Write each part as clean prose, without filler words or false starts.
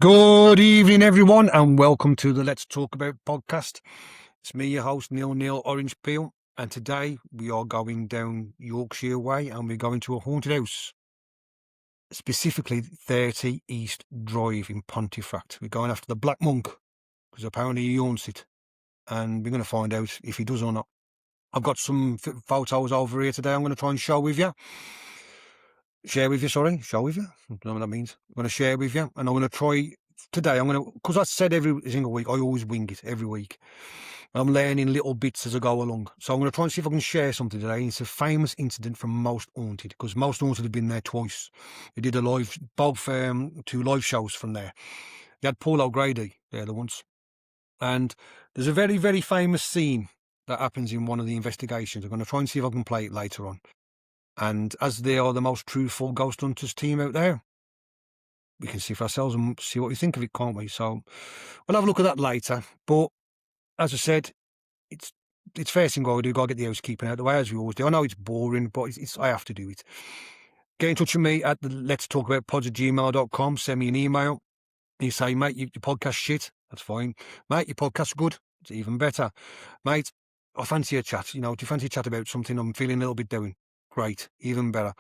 Good evening, everyone, and welcome to the Let's Talk About podcast. It's me, your host, Neil Orange Peel, and today we are going down Yorkshire way and we're going to a haunted house, specifically 30 East Drive in Pontefract. We're going after the Black Monk because apparently he owns it, and we're going to find out if he does or not. I've got some photos over here today I'm going to try and show with you. Show with you. I don't know what that means. I'm going to share with you, and I'm going to try today. Because I said every single week, I always wing it every week. I'm learning little bits as I go along. So I'm going to try and see if I can share something today. It's a famous incident from Most Haunted, because Most Haunted have been there twice. They did both 2 live shows from there. They had Paul O'Grady there the once. And there's a very, very famous scene that happens in one of the investigations. I'm going to try and see if I can play it later on. And as they are the most truthful ghost hunters team out there, we can see for ourselves and see what we think of it, can't we? So we'll have a look at that later. But as I said, it's first thing I do. Got to get the housekeeping out of the way, as we always do. I know it's boring, but I have to do it. Get in touch with me at the Let's Talk About pods@gmail.com. Send me an email. You say, mate, your podcast shit. That's fine. Mate, your podcast's good. It's even better. Mate, I fancy a chat. Do you fancy a chat about something? I'm feeling a little bit down. Great, even better.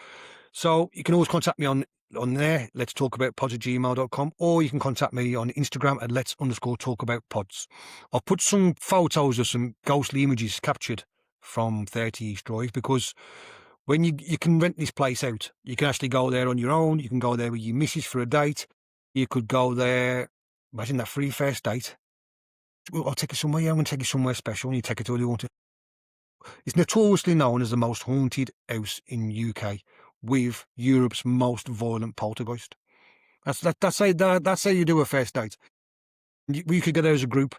So you can always contact me on there, let's talk about pods@gmail.com, or you can contact me on Instagram at let's_talkaboutpods. I've put some photos of some ghostly images captured from 30 East Drive, because when you can rent this place out, you can actually go there on your own. You can go there with your missus for a date. You could go there, imagine that free first date. I'll take you somewhere. Yeah, I'm going to take you somewhere special, and you take it all you want to. It's notoriously known as the most haunted house in UK, with Europe's most violent poltergeist. That's how you do a first date. We could go there as a group.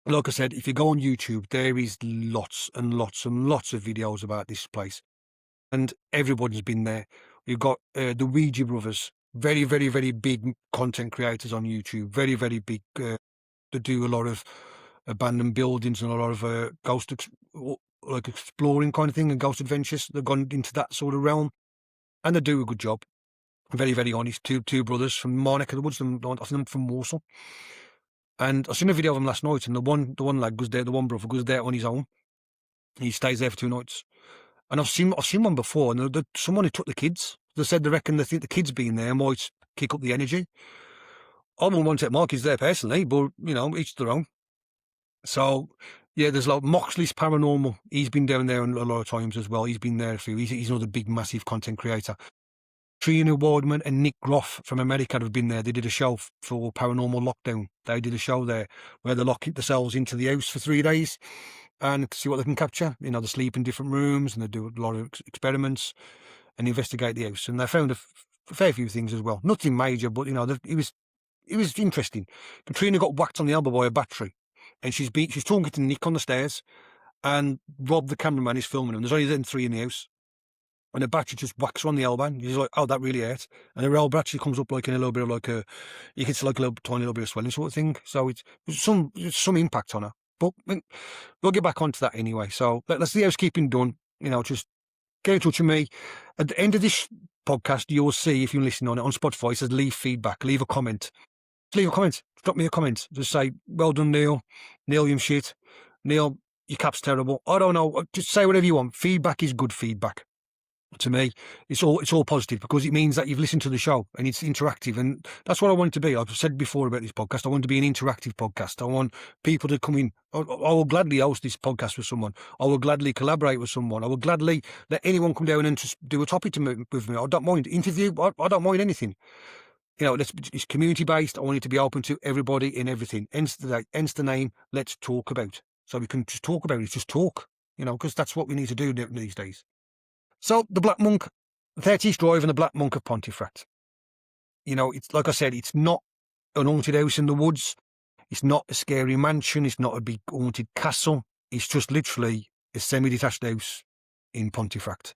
Like I said, if you go on YouTube, there is lots and lots and lots of videos about this place, and everybody's been there. You've got the Ouija brothers, very, very, very big content creators on YouTube, very, very big. They do a lot of abandoned buildings and a lot of ghost like exploring kind of thing and ghost adventures. They've gone into that sort of realm, and they do a good job. Very, very honest. Two brothers from my neck of the woods. I think them from Warsaw. And I seen a video of them last night, and the one lad goes there. The one brother goes there on his own. He stays there for 2 nights. And I've seen one before, and someone who took the kids. They said they think the kids being there might kick up the energy. I wouldn't want to take my kids there personally, but each their own. So yeah, there's like Moxley's Paranormal. He's been down there a lot of times as well. He's been there a few. He's another big, massive content creator. Trina Wardman and Nick Groff from America have been there. They did a show for Paranormal Lockdown. They did a show there where they lock themselves into the house for 3 days and see what they can capture. They sleep in different rooms, and they do a lot of experiments and investigate the house. And they found a fair few things as well. Nothing major, but it was interesting. Katrina got whacked on the elbow by a battery, and she's talking to Nick on the stairs, and Rob, the cameraman, is filming them. There's only them 3 in the house. And the battery just whacks her on the elbow, and he's like, "Oh, that really hurt." And the elbow actually comes up like in a little bit of like you can see like a little tiny little bit of swelling sort of thing. So it's some impact on her. But we'll get back onto that anyway. So let's the housekeeping done. Just get in touch with me. At the end of this podcast, you'll see, if you're listening on Spotify, it says leave feedback, leave a comment. Leave a comment. Drop me a comment. Just say, "Well done, Neil. Neil, you're shit. Neil, your cap's terrible." I don't know. Just say whatever you want. Feedback is good feedback. To me, it's all positive, because it means that you've listened to the show and it's interactive, and that's what I want it to be. I've said before about this podcast, I want it to be an interactive podcast. I want people to come in. I will gladly host this podcast with someone. I will gladly collaborate with someone. I will gladly let anyone come down and just do a topic with me. I don't mind interview. I don't mind anything. It's community based. I want it to be open to everybody and everything. Hence the name. Let's talk about. So we can just talk about it. Just talk. Because that's what we need to do these days. So the Black Monk, 30 East Drive and the Black Monk of Pontefract. It's like I said, it's not an haunted house in the woods. It's not a scary mansion. It's not a big haunted castle. It's just literally a semi-detached house in Pontefract.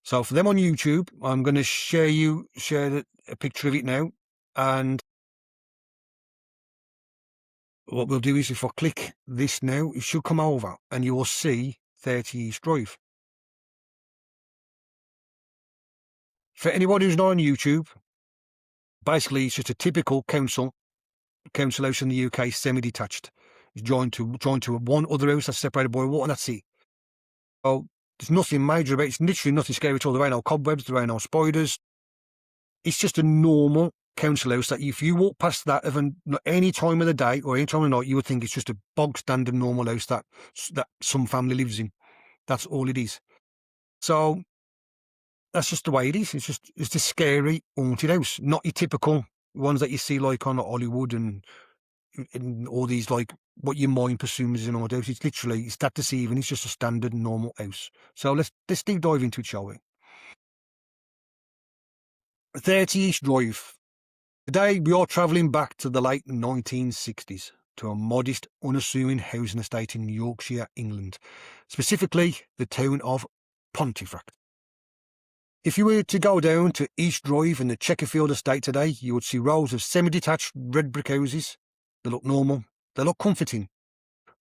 So for them on YouTube, I'm going to share a picture of it now. And what we'll do is, if I click this now, it should come over and you will see 30 East Drive. For anybody who's not on YouTube, basically it's just a typical council council house in the UK, semi-detached. It's joined to one other house that's separated by water, and that's it. So there's nothing major about it. It's literally nothing scary at all. There ain't no cobwebs, there ain't no spiders. It's just a normal council house that if you walk past that of any time of the day or any time of the night, you would think it's just a bog standard normal house that some family lives in. That's all it is. So that's just the way it is. It's a scary haunted house, not your typical ones that you see like on Hollywood and all these like what your mind presumes is an haunted house. It's that deceiving. It's just a standard normal house. So let's deep dive into it, shall we? 30 East Drive. Today we are travelling back to the late 1960s to a modest, unassuming housing estate in Yorkshire, England, specifically the town of Pontefract. If you were to go down to East Drive in the Chequerfield estate today, you would see rows of semi-detached red brick houses. They look normal. They look comforting.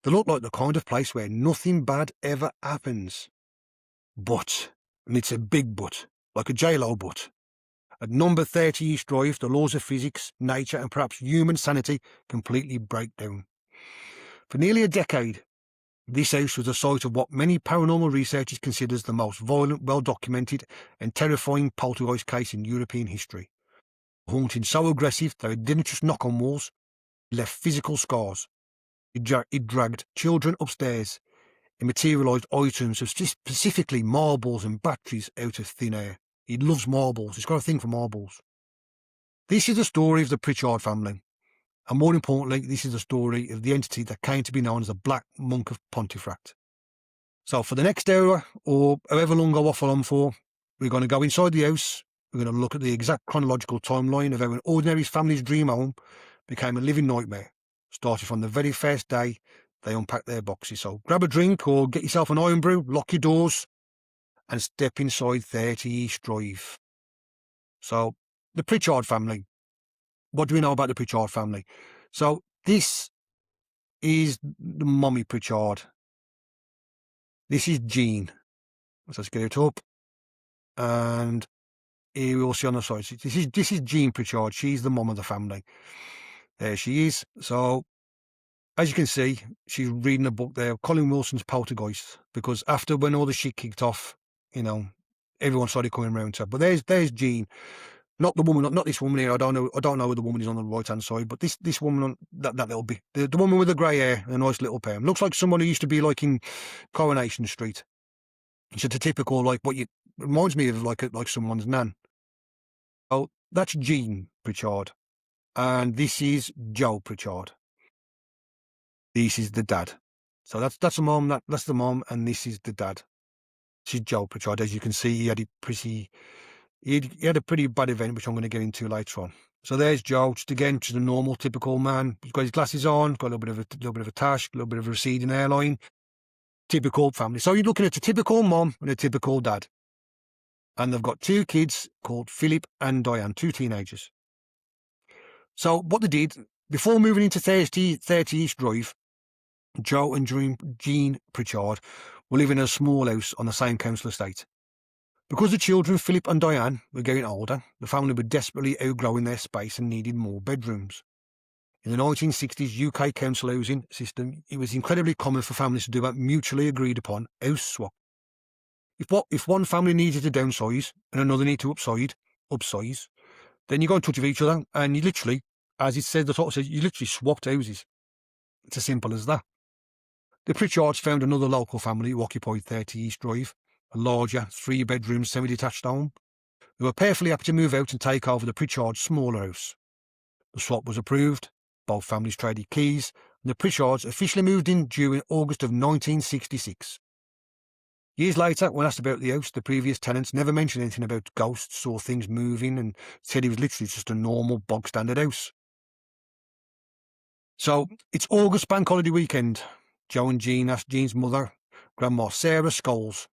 They look like the kind of place where nothing bad ever happens. But, and it's a big but, like a J-Lo but, at number 30 East Drive, the laws of physics, nature and perhaps human sanity completely break down. For nearly a decade, this house was the site of what many paranormal researchers consider the most violent, well-documented and terrifying poltergeist case in European history. A haunting so aggressive that it didn't just knock on walls, it left physical scars. It dragged children upstairs and materialised items of specifically marbles and batteries out of thin air. He loves marbles. He's got a thing for marbles. This is the story of the Pritchard family. And more importantly, this is the story of the entity that came to be known as the Black Monk of Pontefract. So for the next hour, or however long I waffle on for, we're going to go inside the house. We're going to look at the exact chronological timeline of how an ordinary family's dream home became a living nightmare, starting from the very first day they unpacked their boxes. So grab a drink or get yourself an iron brew, lock your doors, and step inside 30 East Drive. So, the Pritchard family. What do we know about the Pritchard family? So, this is the mummy Pritchard. This is Jean. Let's get it up. And here we will see on the side. This is Jean Pritchard. She's the mum of the family. There she is. So, as you can see, she's reading a book there, Colin Wilson's Poltergeist, because after when all the shit kicked off, everyone started coming around to her. But there's Jean, not the woman, not this woman here. I don't know who the woman is on the right hand side, but this woman on that little bit, the woman with the grey hair and a nice little perm, looks like someone who used to be like in Coronation Street. It's a typical reminds me of like someone's nan. Oh, that's Jean Pritchard, and this is Joe Pritchard. This is the dad. So that's the mom. That's the mom, and this is the dad. This is Joe Pritchard. As you can see, he had a pretty bad event, which I'm going to get into later on. So there's Joe, just a normal, typical man. He's got his glasses on, got a little bit of a tash, a little bit of a receding hairline. Typical family. So you're looking at a typical mom and a typical dad. And they've got two kids called Philip and Diane, two teenagers. So what they did, before moving into 30 East Drive, Joe and Jean Pritchard were living in a small house on the same council estate. Because the children, Philip and Diane, were getting older, the family were desperately outgrowing their space and needed more bedrooms. In the 1960s UK council housing system, it was incredibly common for families to do a mutually agreed upon house swap. If one family needed to downsize and another needed to upsize, then you go in touch with each other and you literally, as it says, the title says, you literally swapped houses. It's as simple as that. The Pritchards found another local family who occupied 30 East Drive, a larger 3-bedroom semi-detached home. They were perfectly happy to move out and take over the Pritchards' smaller house. The swap was approved, both families traded keys, and the Pritchards officially moved in during August of 1966. Years later, when asked about the house, the previous tenants never mentioned anything about ghosts or things moving and said it was literally just a normal bog-standard house. So, it's August bank holiday weekend. Joe and Jean asked Jean's mother, Grandma Sarah Scholes,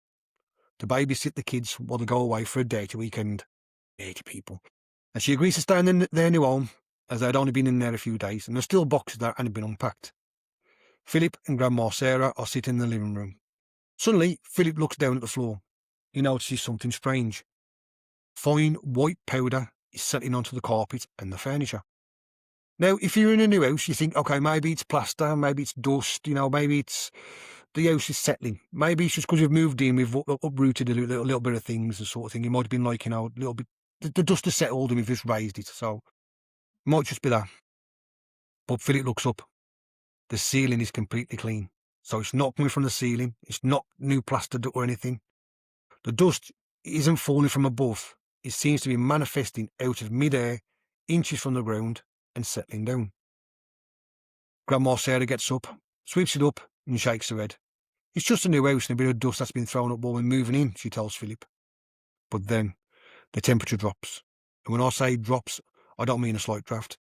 to babysit the kids while they go away for a dirty weekend. Dirty people. And she agrees to stay in their new home, as they'd only been in there a few days, and there's still boxes that hadn't been unpacked. Philip and Grandma Sarah are sitting in the living room. Suddenly, Philip looks down at the floor. He notices something strange. Fine white powder is settling onto the carpet and the furniture. Now, if you're in a new house, you think, okay, maybe it's plaster, maybe it's dust, maybe it's the house is settling. Maybe it's just because we've moved in, we've uprooted a little bit of things, the sort of thing. It might have been like, a little bit, the dust has settled and we've just raised it. So it might just be that. But Philip looks up. The ceiling is completely clean. So it's not coming from the ceiling. It's not new plaster or anything. The dust isn't falling from above. It seems to be manifesting out of midair, inches from the ground, and settling down. Grandma Sarah gets up, sweeps it up, and shakes her head. It's just a new house and a bit of dust that's been thrown up while we're moving in, she tells Philip. But then the temperature drops. And when I say drops, I don't mean a slight draft.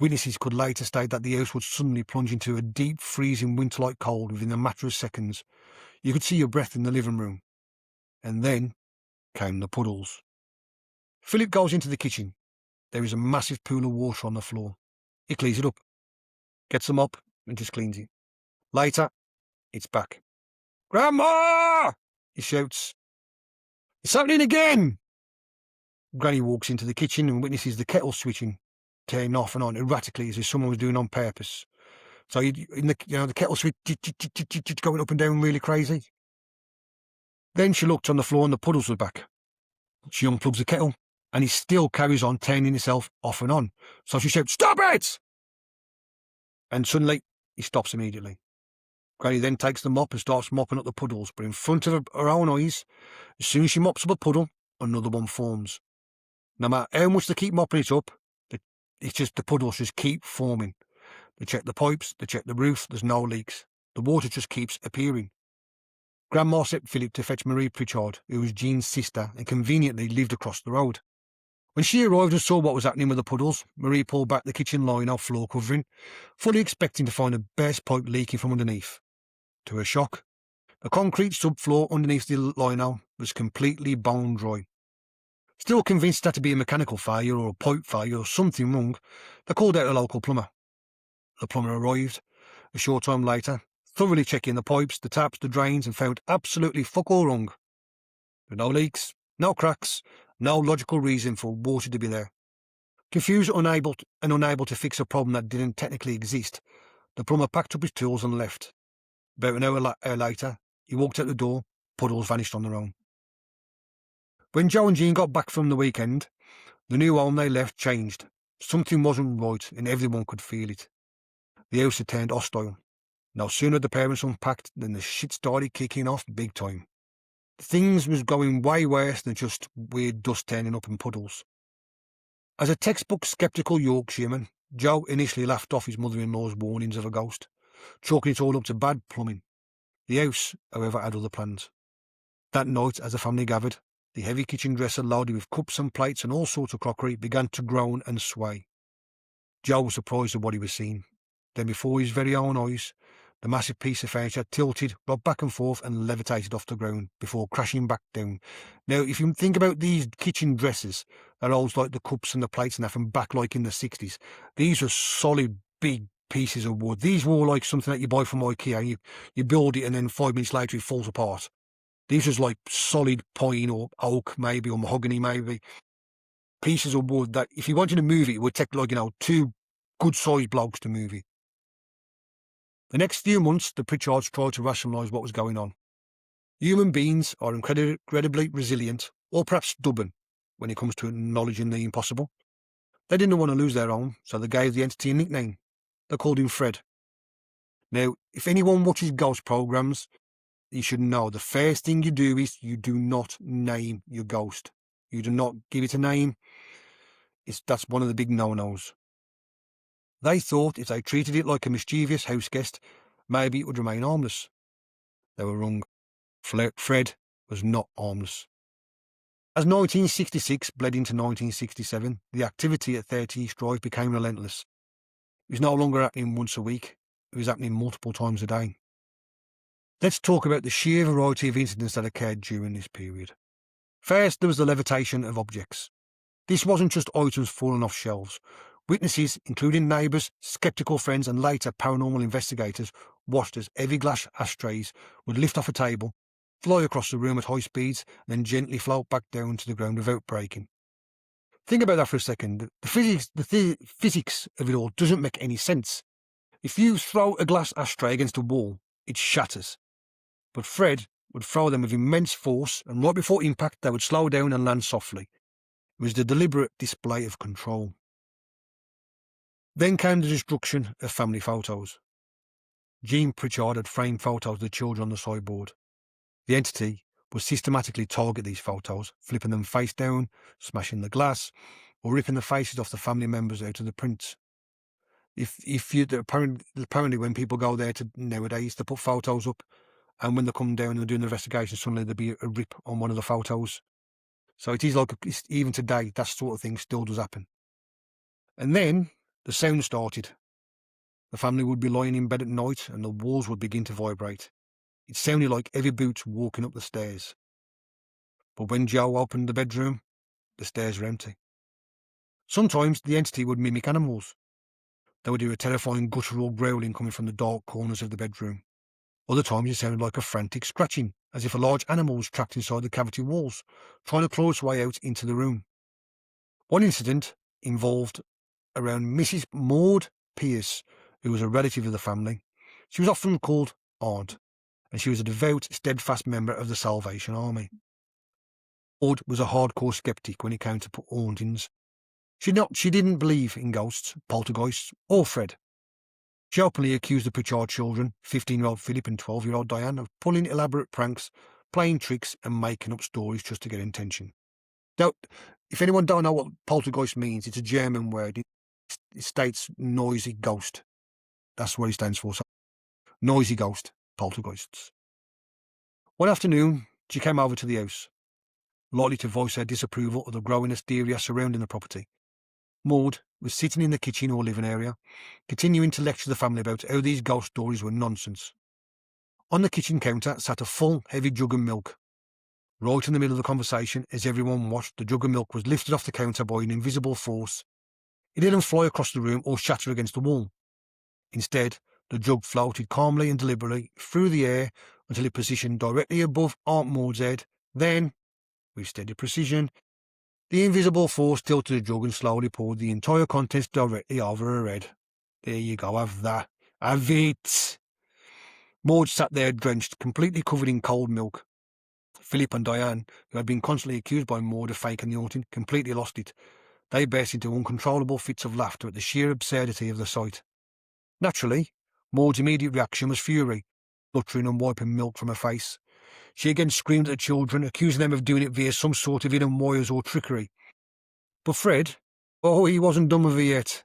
Witnesses could later state that the house would suddenly plunge into a deep, freezing, winter-like cold within a matter of seconds. You could see your breath in the living room. And then came the puddles. Philip goes into the kitchen. There is a massive pool of water on the floor. He cleans it up, gets them up, and just cleans it. Later, it's back. "Grandma!" he shouts. "It's happening again!" Granny walks into the kitchen and witnesses the kettle switching, turning off and on erratically as if someone was doing on purpose. So the kettle switch going up and down really crazy. Then she looked on the floor and the puddles were back. She unplugs the kettle and he still carries on turning himself off and on. So she shouts, "Stop it!" And suddenly he stops immediately. Granny then takes the mop and starts mopping up the puddles, but in front of her own eyes, as soon as she mops up a puddle, another one forms. No matter how much they keep mopping it up, the puddles just keep forming. They check the pipes, they check the roof, there's no leaks. The water just keeps appearing. Grandma sent Philip to fetch Marie Pritchard, who was Jean's sister and conveniently lived across the road. When she arrived and saw what was happening with the puddles, Marie pulled back the kitchen lino floor covering, fully expecting to find a burst pipe leaking from underneath. To her shock, the concrete subfloor underneath the lino was completely bone dry. Still convinced it had to be a mechanical failure or a pipe failure or something wrong, they called out a local plumber. The plumber arrived a short time later, thoroughly checking the pipes, the taps, the drains, and found absolutely fuck all wrong. There were no leaks, no cracks, no logical reason for water to be there. Confused and unable to fix a problem that didn't technically exist, the plumber packed up his tools and left. About an hour later, he walked out the door, puddles vanished on their own. When Joe and Jean got back from the weekend, the new home they left changed. Something wasn't right, and everyone could feel it. The house had turned hostile. No sooner had the parents unpacked than the shit started kicking off big time. Things was going way worse than just weird dust turning up in puddles. As a textbook sceptical Yorkshireman, Joe initially laughed off his mother-in-law's warnings of a ghost, chalking it all up to bad plumbing. The house, however, had other plans. That night, as the family gathered, the heavy kitchen dresser loaded with cups and plates and all sorts of crockery began to groan and sway. Joe was surprised at what he was seeing. Then before his very own eyes, the massive piece of furniture tilted, rocked back and forth and levitated off the ground before crashing back down. Now, if you think about these kitchen dressers that holds like the cups and the plates and that from back like in the 60s, these are solid, big pieces of wood. These were like something that you buy from IKEA. You build it and then 5 minutes later it falls apart. These was like solid pine or oak maybe, or mahogany maybe. Pieces of wood that if you wanted to move it, it would take like, 2 good-sized blokes to move it. The next few months, the Pritchards tried to rationalise what was going on. Human beings are incredibly resilient, or perhaps stubborn, when it comes to acknowledging the impossible. They didn't want to lose their own, so they gave the entity a nickname. They called him Fred. Now, if anyone watches ghost programs, you should know the first thing you do is you do not name your ghost. You do not give it a name. That's one of the big no-nos. They thought if they treated it like a mischievous house guest, maybe it would remain harmless. They were wrong. Fred was not harmless. As 1966 bled into 1967, the activity at 30 East Drive became relentless. It was no longer happening once a week. It was happening multiple times a day. Let's talk about the sheer variety of incidents that occurred during this period. First, there was the levitation of objects. This wasn't just items falling off shelves. Witnesses, including neighbours, sceptical friends and later paranormal investigators, watched as heavy glass ashtrays would lift off a table, fly across the room at high speeds and then gently float back down to the ground without breaking. Think about that for a second. The physics of it all doesn't make any sense. If you throw a glass ashtray against a wall, it shatters. But Fred would throw them with immense force, and right before impact they would slow down and land softly. It was the deliberate display of control. Then came the destruction of family photos. Jean Pritchard had framed photos of the children on the sideboard. The entity would systematically target these photos, flipping them face down, smashing the glass, or ripping the faces off the family members out of the prints. Apparently when people go there nowadays to put photos up, and when they come down and they're doing the investigation, suddenly there'll be a rip on one of the photos. So it is like, even today, that sort of thing still does happen. And then the sound started. The family would be lying in bed at night and the walls would begin to vibrate. It sounded like heavy boots walking up the stairs. But when Joe opened the bedroom, the stairs were empty. Sometimes the entity would mimic animals. They would hear a terrifying guttural growling coming from the dark corners of the bedroom. Other times it sounded like a frantic scratching, as if a large animal was trapped inside the cavity walls, trying to claw its way out into the room. One incident involved around Mrs. Maud Pierce, who was a relative of the family. She was often called Aunt, and she was a devout, steadfast member of the Salvation Army. Maud was a hardcore skeptic when it came to hauntings. She didn't believe in ghosts, poltergeists, or Fred. She openly accused the Pritchard children, 15-year-old Philip and 12-year-old Diane, of pulling elaborate pranks, playing tricks, and making up stories just to get attention. Now, if anyone don't know what poltergeist means, it's a German word. It states noisy ghost. That's what it stands for. So, noisy ghost, poltergeists. One afternoon, she came over to the house, likely to voice her disapproval of the growing hysteria surrounding the property. Maud was sitting in the kitchen or living area, continuing to lecture the family about how these ghost stories were nonsense. On the kitchen counter sat a full, heavy jug of milk. Right in the middle of the conversation, as everyone watched, the jug of milk was lifted off the counter by an invisible force. It didn't fly across the room or shatter against the wall. Instead, the jug floated calmly and deliberately through the air until it positioned directly above Aunt Maud's head. Then, with steady precision, the invisible force tilted the jug and slowly poured the entire contents directly over her head. There you go, have that. Have it! Maud sat there drenched, completely covered in cold milk. Philip and Diane, who had been constantly accused by Maud of faking the haunting, completely lost it. They burst into uncontrollable fits of laughter at the sheer absurdity of the sight. Naturally, Maud's immediate reaction was fury, fluttering and wiping milk from her face. She again screamed at the children, accusing them of doing it via some sort of hidden wires or trickery. But Fred, he wasn't done with it yet.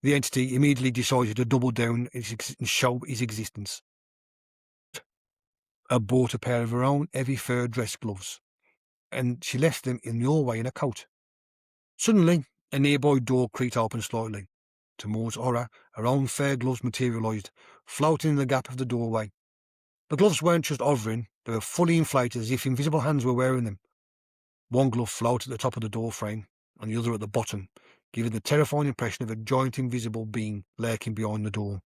The entity immediately decided to double down and show his existence. I bought a pair of her own heavy fur dress gloves, and she left them in the hallway in a coat. Suddenly, a nearby door creaked open slightly. To Maud's horror, her own fur gloves materialised, floating in the gap of the doorway. The gloves weren't just hovering, they were fully inflated as if invisible hands were wearing them. One glove floated at the top of the door frame, and the other at the bottom, giving the terrifying impression of a giant invisible being lurking behind the door.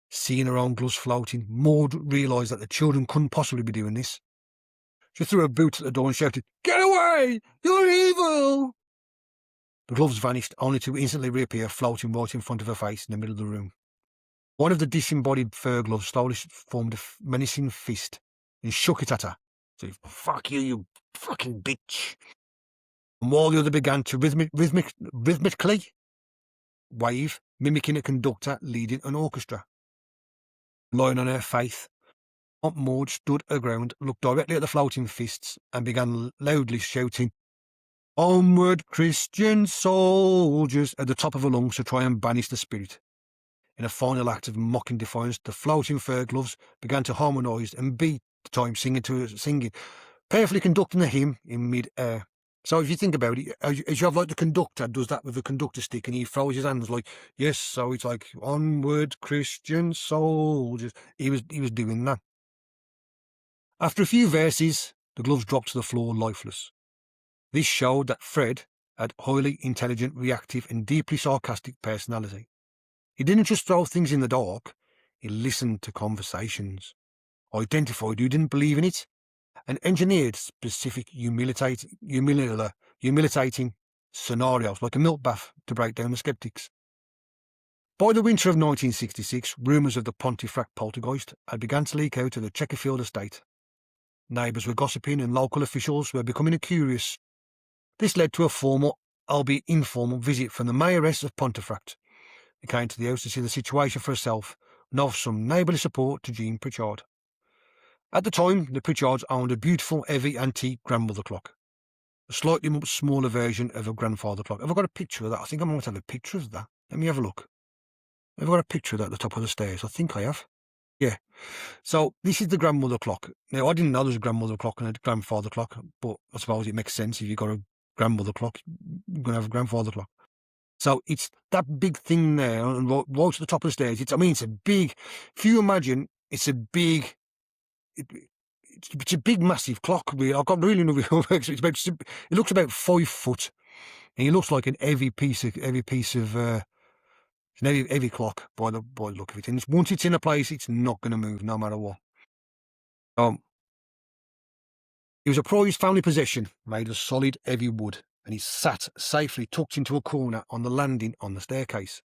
Seeing her own gloves floating, Maud realised that the children couldn't possibly be doing this. She threw her boot at the door and shouted, "Get away! You're evil!" The gloves vanished, only to instantly reappear, floating right in front of her face in the middle of the room. One of the disembodied fur gloves slowly formed a menacing fist and shook it at her. So, "Fuck you, you fucking bitch." And while the other began to rhythmically wave, mimicking a conductor leading an orchestra. Lying on her face, Aunt Maud stood her ground, looked directly at the floating fists, and began loudly shouting, "Onward, Christian soldiers," at the top of her lungs to try and banish the spirit. In a final act of mocking defiance, the floating fur gloves began to harmonise and beat the time singing, perfectly conducting the hymn in mid-air. So if you think about it, as you have like the conductor does that with the conductor stick and he throws his hands like, yes, so it's like, "Onward, Christian soldiers." He was doing that. After a few verses, the gloves dropped to the floor lifeless. This showed that Fred had highly intelligent, reactive and deeply sarcastic personality. He didn't just throw things in the dark, he listened to conversations, identified who didn't believe in it, and engineered specific humiliating scenarios like a milk bath to break down the sceptics. By the winter of 1966, rumours of the Pontefract poltergeist had begun to leak out of the Chesterfield estate. Neighbours were gossiping and local officials were becoming curious. This led to a formal, albeit informal, visit from the Mayoress of Pontefract, who came to the house to see the situation for herself and offer some neighbourly support to Jean Pritchard. At the time, the Pritchards owned a beautiful, heavy, antique grandmother clock, a slightly much smaller version of a grandfather clock. Have I got a picture of that? I think I might have a picture of that. Let me have a look. Have I got a picture of that at the top of the stairs? I think I have. Yeah. So this is the grandmother clock. Now, I didn't know there was a grandmother clock and a grandfather clock, but I suppose it makes sense if you've got a grandmother clock, you're going to have a grandfather clock. So it's that big thing there, and right at the top of the stairs. It's a big, if you imagine, it's a big, it's a big, massive clock. Really. I've got really no real it looks about 5 foot, and it looks like an heavy piece of, it's an heavy clock by the look of it. And once it's in a place, it's not going to move no matter what. It was a prized family possession made of solid, heavy wood, and it sat safely tucked into a corner on the landing on the staircase.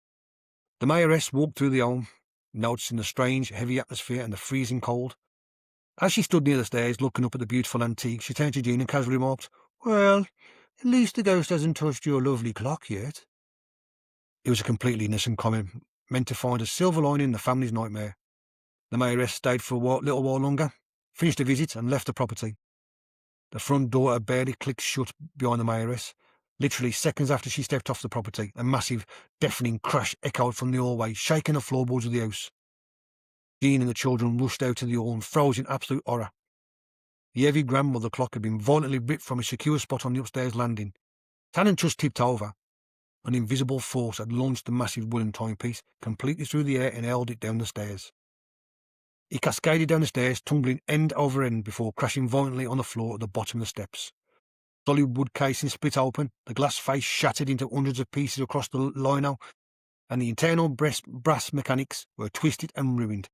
The Mayoress walked through the home, noticing the strange, heavy atmosphere and the freezing cold. As she stood near the stairs, looking up at the beautiful antique, she turned to Jean and casually remarked, "Well, at least the ghost hasn't touched your lovely clock yet." It was a completely innocent comment, meant to find a silver lining in the family's nightmare. The Mayoress stayed for a little while longer, finished the visit, and left the property. The front door had barely clicked shut behind the Mayoress. Literally seconds after she stepped off the property, a massive, deafening crash echoed from the hallway, shaking the floorboards of the house. Jean and the children rushed out to the hall and froze in absolute horror. The heavy grandmother clock had been violently ripped from a secure spot on the upstairs landing. It hadn't just tipped over. An invisible force had launched the massive wooden timepiece completely through the air and held it down the stairs. It cascaded down the stairs, tumbling end over end before crashing violently on the floor at the bottom of the steps. Solid wood casing split open, the glass face shattered into hundreds of pieces across the lino, and the internal brass mechanics were twisted and ruined.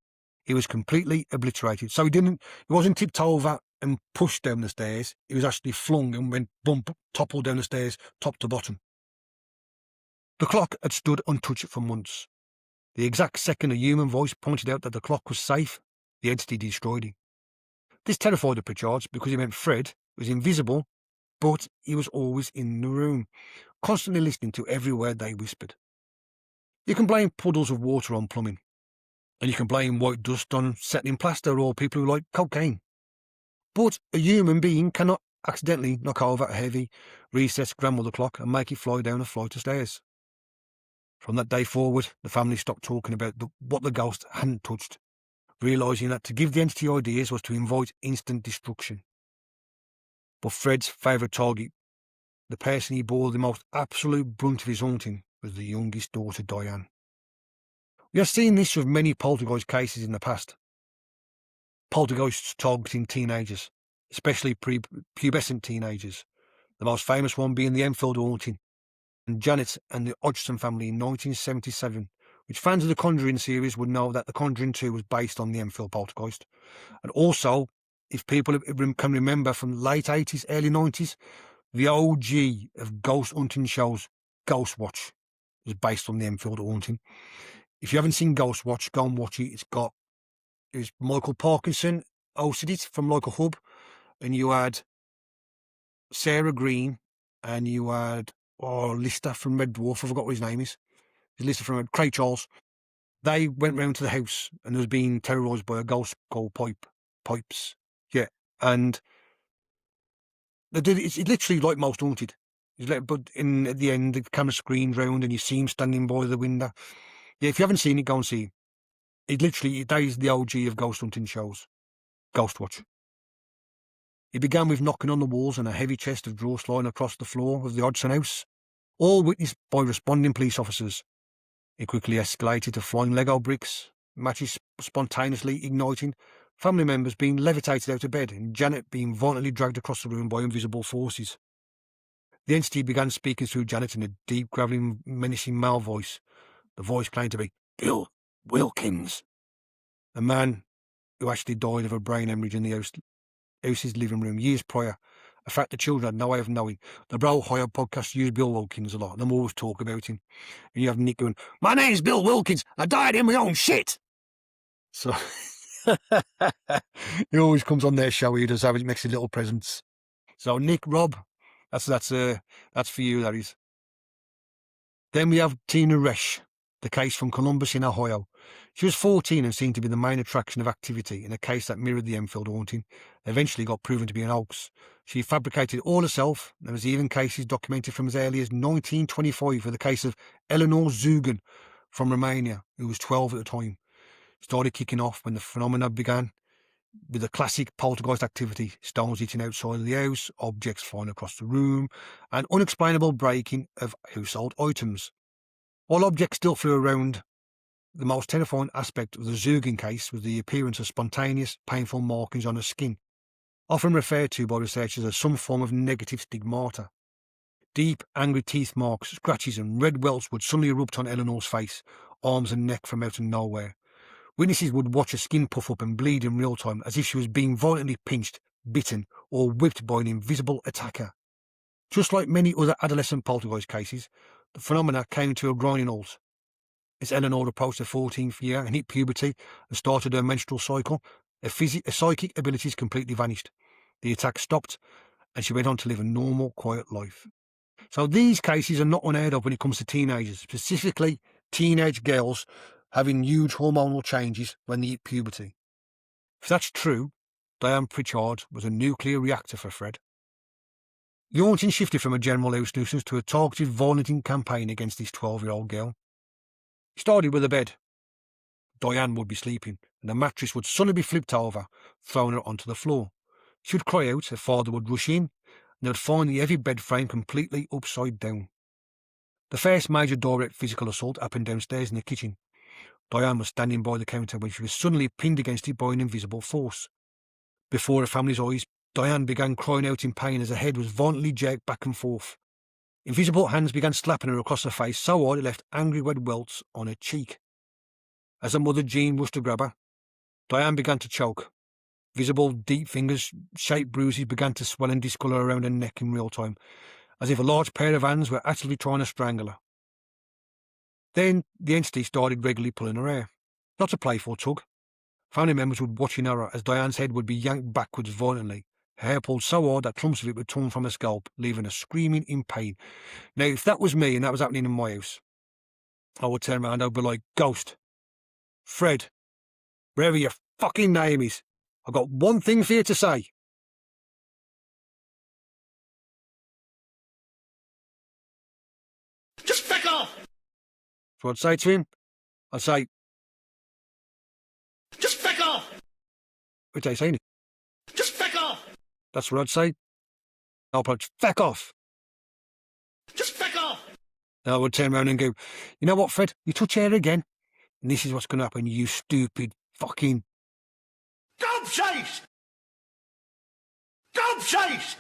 It was completely obliterated. So it wasn't tipped over and pushed down the stairs. It was actually flung and went bump, toppled down the stairs, top to bottom. The clock had stood untouched for months. The exact second a human voice pointed out that the clock was safe, the entity destroyed it. This terrified the Pritchards because it meant Fred was invisible, but he was always in the room, constantly listening to every word they whispered. You can blame puddles of water on plumbing, and you can blame white dust on settling plaster or people who like cocaine. But a human being cannot accidentally knock over a heavy, recessed grandmother clock and make it fly down a flight of stairs. From that day forward, the family stopped talking about what the ghost hadn't touched, realising that to give the entity ideas was to invite instant destruction. But Fred's favourite target, the person he bore the most absolute brunt of his haunting, was the youngest daughter, Diane. We have seen this with many poltergeist cases in the past. Poltergeists targeting teenagers, especially pubescent teenagers, the most famous one being the Enfield haunting, and Janet and the Hodgson family in 1977, which fans of the Conjuring series would know that The Conjuring 2 was based on the Enfield poltergeist. And also, if people can remember from late 80s, early 90s, the OG of ghost hunting shows, Ghost Watch, was based on the Enfield haunting. If you haven't seen Ghost Watch, go and watch it. It was Michael Parkinson hosted it from like a hub, and you had Sarah Green, and you had Lister from Red Dwarf. I forgot what his name is. He's Lister from Craig Charles. They went round to the house and was being terrorised by a ghost called Pipes. Yeah, and they did. It's literally like most haunted. But at the end, the camera screened round and you see him standing by the window. Yeah, if you haven't seen it, go and see it. That is the OG of ghost hunting shows. Ghost Watch. It began with knocking on the walls and a heavy chest of drawers lying across the floor of the Hodgson house, all witnessed by responding police officers. It quickly escalated to flying Lego bricks, matches spontaneously igniting, family members being levitated out of bed, and Janet being violently dragged across the room by invisible forces. The entity began speaking through Janet in a deep, gravelly, menacing male voice. The voice claimed to be Bill Wilkins, a man who actually died of a brain hemorrhage in the house's living room years prior, a fact the children had no way of knowing. The Bro Hire podcast used Bill Wilkins a lot, and them always talk about him. And you have Nick going, "My name's Bill Wilkins, I died in my own shit." So he always comes on their show, he does have it, makes his little presents. So Nick, Rob, that's for you, that is. Then we have Tina Resch, the case from Columbus in Ohio. She was 14 and seemed to be the main attraction of activity in a case that mirrored the Enfield haunting. Eventually got proven to be an hoax. She fabricated it all herself. There was even cases documented from as early as 1925 for the case of Eleanor Zugan from Romania, who was 12 at the time. It started kicking off when the phenomena began with the classic poltergeist activity: stones hitting outside of the house, objects flying across the room, and unexplainable breaking of household items. While objects still flew around, the most terrifying aspect of the Zugan case was the appearance of spontaneous, painful markings on her skin, often referred to by researchers as some form of negative stigmata. Deep, angry teeth marks, scratches and red welts would suddenly erupt on Eleanor's face, arms and neck from out of nowhere. Witnesses would watch her skin puff up and bleed in real time, as if she was being violently pinched, bitten, or whipped by an invisible attacker. Just like many other adolescent poltergeist cases, the phenomena came to a grinding halt. As Eleanor approached her 14th year and hit puberty and started her menstrual cycle, her psychic abilities completely vanished. The attack stopped, and she went on to live a normal, quiet life. So these cases are not unheard of when it comes to teenagers, specifically teenage girls having huge hormonal changes when they hit puberty. If that's true, Diane Pritchard was a nuclear reactor for Fred. The haunting shifted from a general house nuisance to a targeted, violent campaign against this 12-year-old girl. It started with a bed. Diane would be sleeping, and the mattress would suddenly be flipped over, throwing her onto the floor. She would cry out, her father would rush in, and they would find the heavy bed frame completely upside down. The first major direct physical assault happened downstairs in the kitchen. Diane was standing by the counter when she was suddenly pinned against it by an invisible force. Before her family's eyes, Diane began crying out in pain as her head was violently jerked back and forth. Invisible hands began slapping her across her face so hard it left angry red welts on her cheek. As her mother Jean rushed to grab her, Diane began to choke. Visible, deep fingers-shaped bruises began to swell and discolour around her neck in real time, as if a large pair of hands were actively trying to strangle her. Then the entity started regularly pulling her hair. Not a playful tug. Family members would watch in horror as Diane's head would be yanked backwards violently, her hair pulled so hard that clumps of it were torn from her scalp, leaving her screaming in pain. Now, if that was me and that was happening in my house, I would turn around and I'd be like, "Ghost, Fred, wherever your fucking name is, I've got one thing for you to say." Just fuck off! So I'd say to him, I'd say, just fuck off! "What are you saying?" Just fuck off! That's what I'd say. I'll probably, "Feck off." Just fuck off! And I would turn around and go, "You know what, Fred? You touch her again, and this is what's going to happen, you stupid fucking..." Gobshite! Gobshite!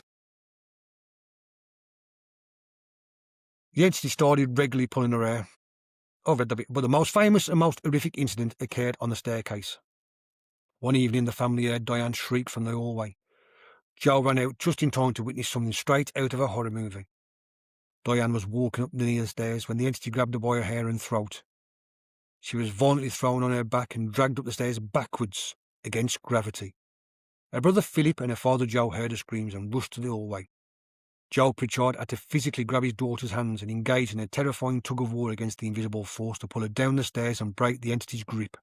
The entity started regularly pulling her hair. I've read the bit, but the most famous and most horrific incident occurred on the staircase. One evening, the family heard Diane shriek from the hallway. Joe ran out just in time to witness something straight out of a horror movie. Diane was walking up the near stairs when the entity grabbed her by her hair and throat. She was violently thrown on her back and dragged up the stairs backwards against gravity. Her brother Philip and her father Joe heard her screams and rushed to the hallway. Joe Pritchard had to physically grab his daughter's hands and engage in a terrifying tug-of-war against the invisible force to pull her down the stairs and break the entity's grip.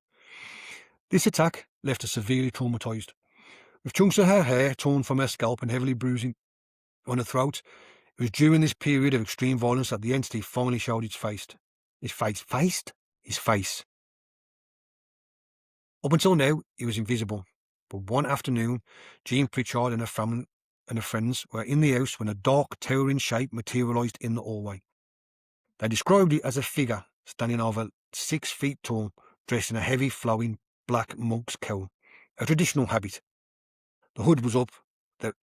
This attack left her severely traumatised, with chunks of her hair torn from her scalp and heavily bruising on her throat. It was during this period of extreme violence that the entity finally showed its face. His face. Up until now, he was invisible. But one afternoon, Jean Pritchard and her family and her friends were in the house when a dark, towering shape materialised in the hallway. They described it as a figure standing over 6 feet tall, dressed in a heavy, flowing black monk's cowl, a traditional habit. The hood was up, but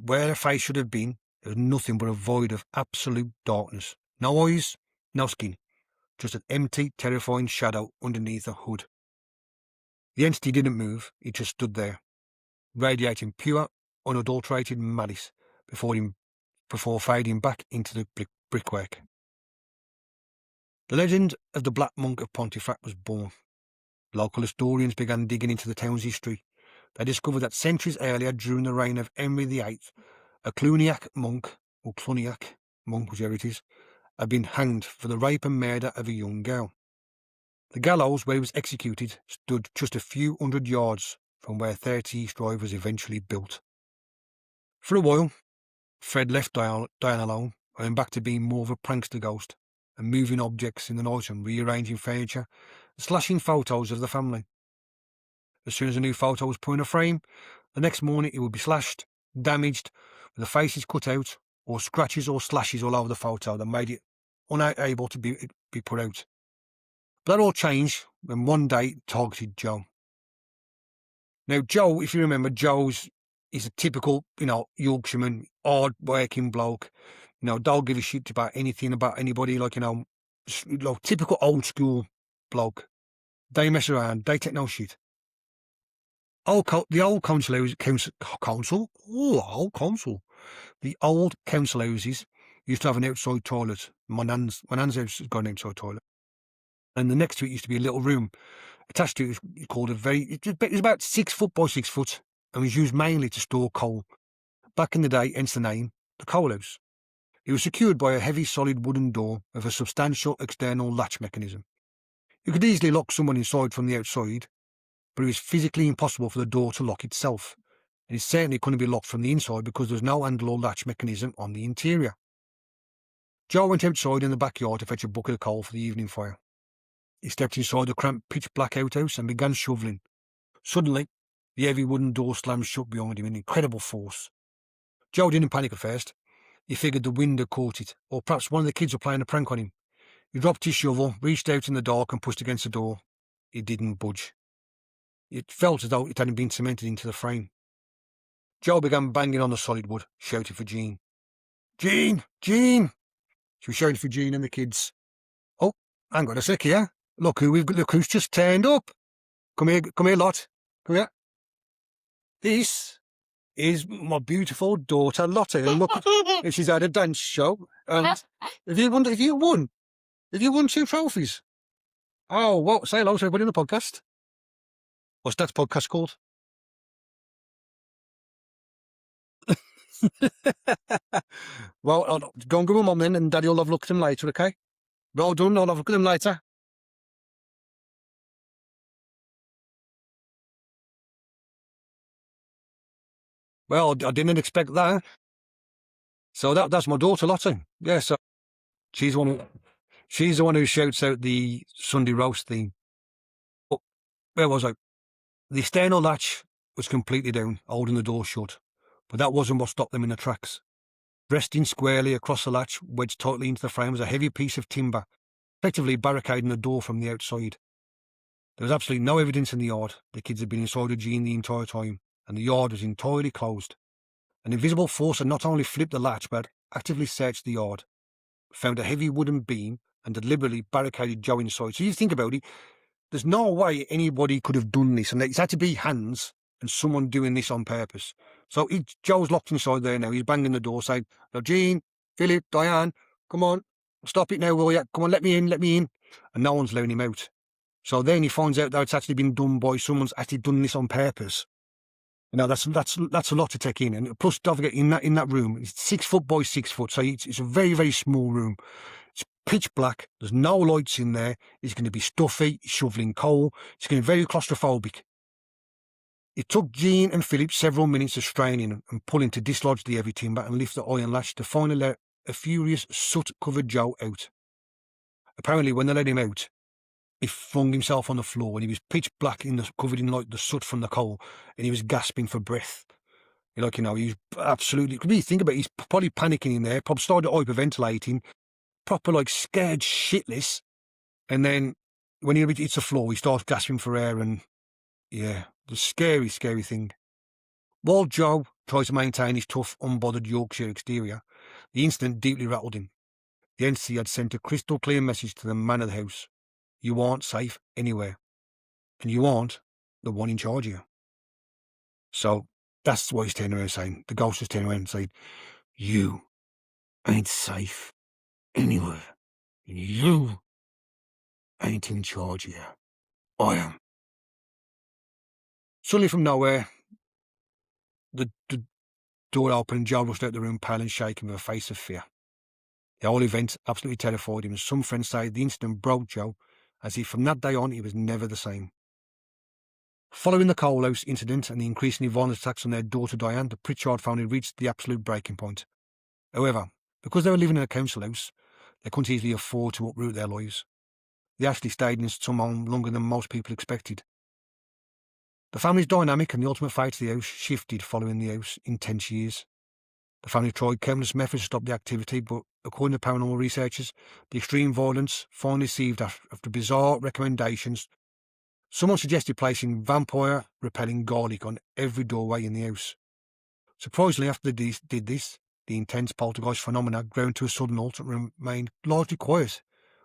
where her face should have been, there was nothing but a void of absolute darkness. No eyes, no skin, just an empty, terrifying shadow underneath the hood. The entity didn't move, it just stood there, radiating pure, unadulterated malice, before fading back into the brickwork. The legend of the Black Monk of Pontefract was born. Local historians began digging into the town's history. They discovered that centuries earlier, during the reign of Henry VIII, a Cluniac monk, or Cluniac monk, whichever it is, had been hanged for the rape and murder of a young girl. The gallows where he was executed stood just a few hundred yards from where 30 East Drive was eventually built. For a while, Fred left Diane alone and went back to being more of a prankster ghost and moving objects in the night and rearranging furniture and slashing photos of the family. As soon as a new photo was put in a frame, the next morning it would be slashed, damaged, with the faces cut out, or scratches or slashes all over the photo that made it unable to be put out. But that all changed when one day it targeted Joe. Now, Joe, if you remember, is a typical, Yorkshireman, hard-working bloke. Don't give a shit about anything, about anybody, typical old-school bloke. They mess around. They take no shit. The old council houses used to have an outside toilet. My nan's house has got an outside toilet. And the next to it used to be a little room. Attached to it was called it was about 6 foot by 6 foot and was used mainly to store coal. Back in the day, hence the name, the coal house. It was secured by a heavy solid wooden door with a substantial external latch mechanism. You could easily lock someone inside from the outside, but it was physically impossible for the door to lock itself, and it certainly couldn't be locked from the inside because there was no handle or latch mechanism on the interior. Joe went outside in the backyard to fetch a bucket of coal for the evening fire. He stepped inside the cramped pitch-black outhouse and began shoveling. Suddenly, the heavy wooden door slammed shut behind him in incredible force. Joe didn't panic at first. He figured the wind had caught it, or perhaps one of the kids were playing a prank on him. He dropped his shovel, reached out in the dark and pushed against the door. It didn't budge. It felt as though it hadn't been cemented into the frame. Joe began banging on the solid wood, shouting for Jean. Jean! Jean! She was shouting for Jean and the kids. Oh, hang on a sec here. Look who's just turned up. Come here, lot. Come here. This is my beautiful daughter, Lottie. And look, she's had a dance show. And have you won 2 trophies? Oh, what? Say hello to everybody on the podcast. What's that podcast called? Well, I'll go and give my mum then, and Daddy will have a look at them later, okay? Well done, I'll have a look at them later. Well, I didn't expect that. So that's my daughter, Lottie. Yeah, so she's the one who shouts out the Sunday roast theme. But where was I? The external latch was completely down, holding the door shut. But that wasn't what stopped them in their tracks. Resting squarely across the latch, wedged tightly into the frame, was a heavy piece of timber, effectively barricading the door from the outside. There was absolutely no evidence in the yard. The kids had been inside of Jean the entire time, and the yard was entirely closed. An invisible force had not only flipped the latch, but actively searched the yard, found a heavy wooden beam, and deliberately barricaded Joe inside. So you think about it, there's no way anybody could have done this, and it's had to be hands and someone doing this on purpose. So Joe's locked inside there now. He's banging the door saying, "Now, Jean, Philip, Diane, come on, stop it now, will you? Come on, let me in. And no one's letting him out. So then he finds out that it's actually been done by someone's actually done this on purpose. That's a lot to take in. And plus, don't forget, in that room, it's 6 foot by 6 foot, so it's a very, very small room. It's pitch black. There's no lights in there. It's going to be stuffy. It's shoveling coal. It's going to be very claustrophobic. It took Jean and Philip several minutes of straining and pulling to dislodge the heavy timber and lift the iron latch to finally let a furious, soot-covered Joe out. Apparently, when they let him out, he flung himself on the floor and he was pitch black, covered in the soot from the coal, and he was gasping for breath. He was absolutely. Could you think about it? He's probably panicking in there, probably started hyperventilating, proper scared shitless. And then when he hits the floor, he starts gasping for air, and yeah, the scary, scary thing. While Joe tried to maintain his tough, unbothered Yorkshire exterior, the incident deeply rattled him. The entity had sent a crystal clear message to the man of the house. You aren't safe anywhere, and you aren't the one in charge of you. So that's what he's turning around saying. The ghost is turning around and saying, You ain't safe anywhere. You ain't in charge here. I am. Suddenly from nowhere, the door opened and Joe rushed out the room, pale and shaking with a face of fear. The whole event absolutely terrified him, and some friends say the incident broke Joe, as if from that day on he was never the same. Following the coal house incident and the increasingly violent attacks on their daughter Diane, the Pritchard family reached the absolute breaking point. However, because they were living in a council house, they couldn't easily afford to uproot their lives. They actually stayed in some home longer than most people expected. The family's dynamic and the ultimate fate of the house shifted following the house intense years. The family tried countless methods to stop the activity, but according to paranormal researchers, the extreme violence finally ceased after bizarre recommendations. Someone suggested placing vampire-repelling garlic on every doorway in the house. Surprisingly, after they did this, the intense poltergeist phenomena ground to a sudden halt and remained largely quiet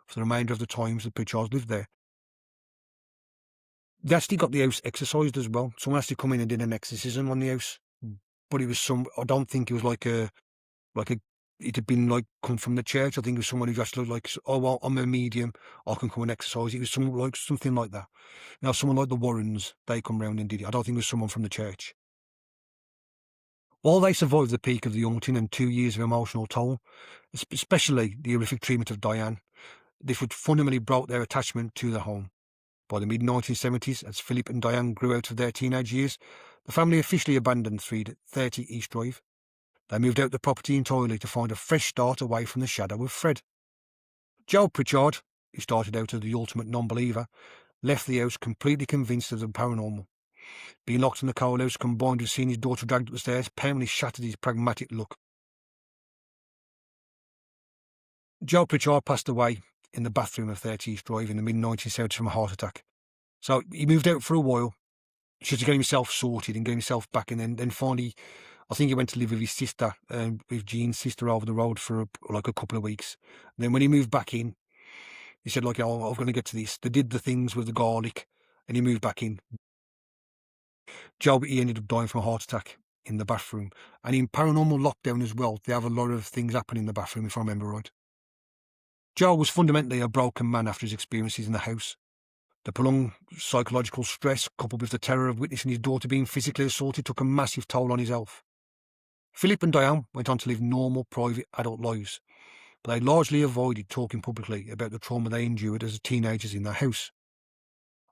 for the remainder of the times the Pritchards lived there. They actually got the house exorcised as well. Someone actually come in and did an exorcism on the house, but it was I don't think it was it had been come from the church. I think it was someone who just looked like, oh well, I'm a medium, I can come and exercise. It was something like that. Now, someone like the Warrens, they come round and did it. I don't think it was someone from the church. While they survived the peak of the haunting and 2 years of emotional toll, especially the horrific treatment of Diane, this would fundamentally broke their attachment to the home. By the mid-1970s, as Philip and Diane grew out of their teenage years, the family officially abandoned 30 East Drive. They moved out the property entirely to find a fresh start away from the shadow of Fred. Joe Pritchard, who started out as the ultimate non-believer, left the house completely convinced of the paranormal. Being locked in the coal house combined with seeing his daughter dragged up the stairs permanently shattered his pragmatic look. Joe Pritchard passed away in the bathroom of 30 East Drive in the mid-1970s from a heart attack. So he moved out for a while, just to get himself sorted and get himself back, and then finally, I think he went to live with his sister, with Jean's sister over the road for a couple of weeks. And then when he moved back in, he said, oh, I'm going to get to this. They did the things with the garlic, and he moved back in. Joe, he ended up dying from a heart attack in the bathroom. And in paranormal lockdown as well, they have a lot of things happen in the bathroom, if I remember right. Joe was fundamentally a broken man after his experiences in the house. The prolonged psychological stress, coupled with the terror of witnessing his daughter being physically assaulted, took a massive toll on his health. Philip and Diane went on to live normal, private, adult lives, but they largely avoided talking publicly about the trauma they endured as teenagers in their house.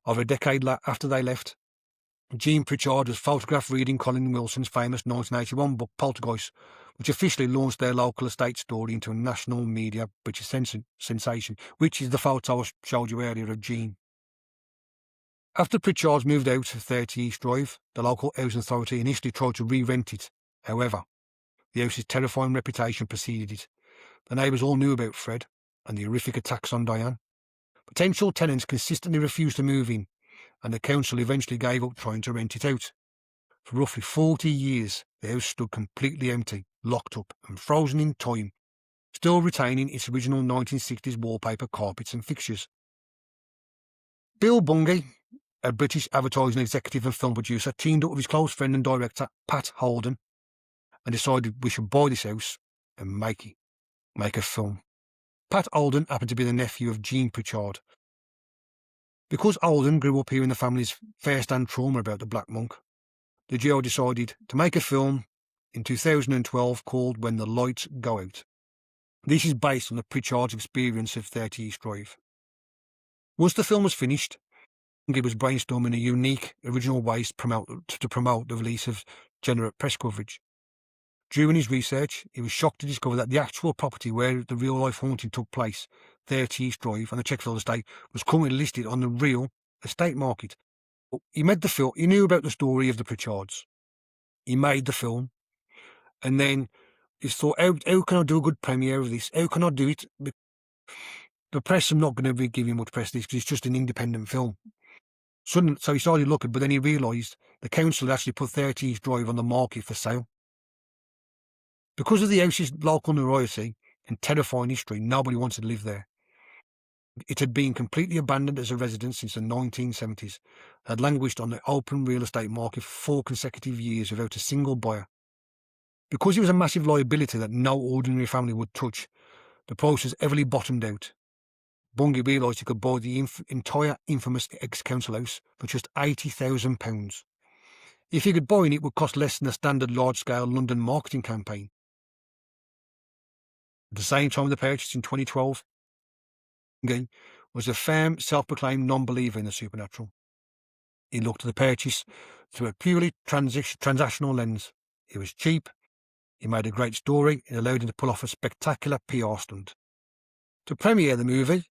Over a decade after they left, Jean Pritchard was photographed reading Colin Wilson's famous 1981 book Poltergeist, which officially launched their local estate story into a national media British sensation, which is the photo I showed you earlier of Jean. After Pritchards moved out of 30 East Drive, the local housing authority initially tried to re-rent it. However, the house's terrifying reputation preceded it. The neighbours all knew about Fred and the horrific attacks on Diane. Potential tenants consistently refused to move in, and the council eventually gave up trying to rent it out. For roughly 40 years, the house stood completely empty, locked up and frozen in time, still retaining its original 1960s wallpaper, carpets and fixtures. Bill Bungie, a British advertising executive and film producer, teamed up with his close friend and director, Pat Holden, and decided we should buy this house and make a film. Pat Holden happened to be the nephew of Jean Pritchard. Because Holden grew up hearing the family's first-hand trauma about the Black Monk, the duo decided to make a film in 2012 called When the Lights Go Out. This is based on the Pritchard's experience of 30 East Drive. Once the film was finished, he was brainstorming a unique, original ways to promote the release of generate press coverage. During his research, he was shocked to discover that the actual property where the real-life haunting took place, 30 East Drive and the Checkfield estate, was currently listed on the real estate market. He made the film. He knew about the story of the Pritchards. He made the film, and then he thought, how can I do a good premiere of this? How can I do it? The press are not going to be giving much press this because it's just an independent film. So he started looking, but then he realised the council had actually put 30 East Drive on the market for sale. Because of the house's local notoriety and terrifying history, nobody wanted to live there. It had been completely abandoned as a residence since the 1970s, had languished on the open real estate market for 4 consecutive years without a single buyer. Because he was a massive liability that no ordinary family would touch, the process heavily bottomed out. Bungie realised he could buy the entire infamous ex-council house for just £80,000. He figured buying it would cost less than a standard large-scale London marketing campaign. At the same time of the purchase in 2012, Bungie was a firm, self-proclaimed non-believer in the supernatural. He looked at the purchase through a purely transactional lens. It was cheap. He made a great story. It allowed him to pull off a spectacular PR stunt. To premiere the movie,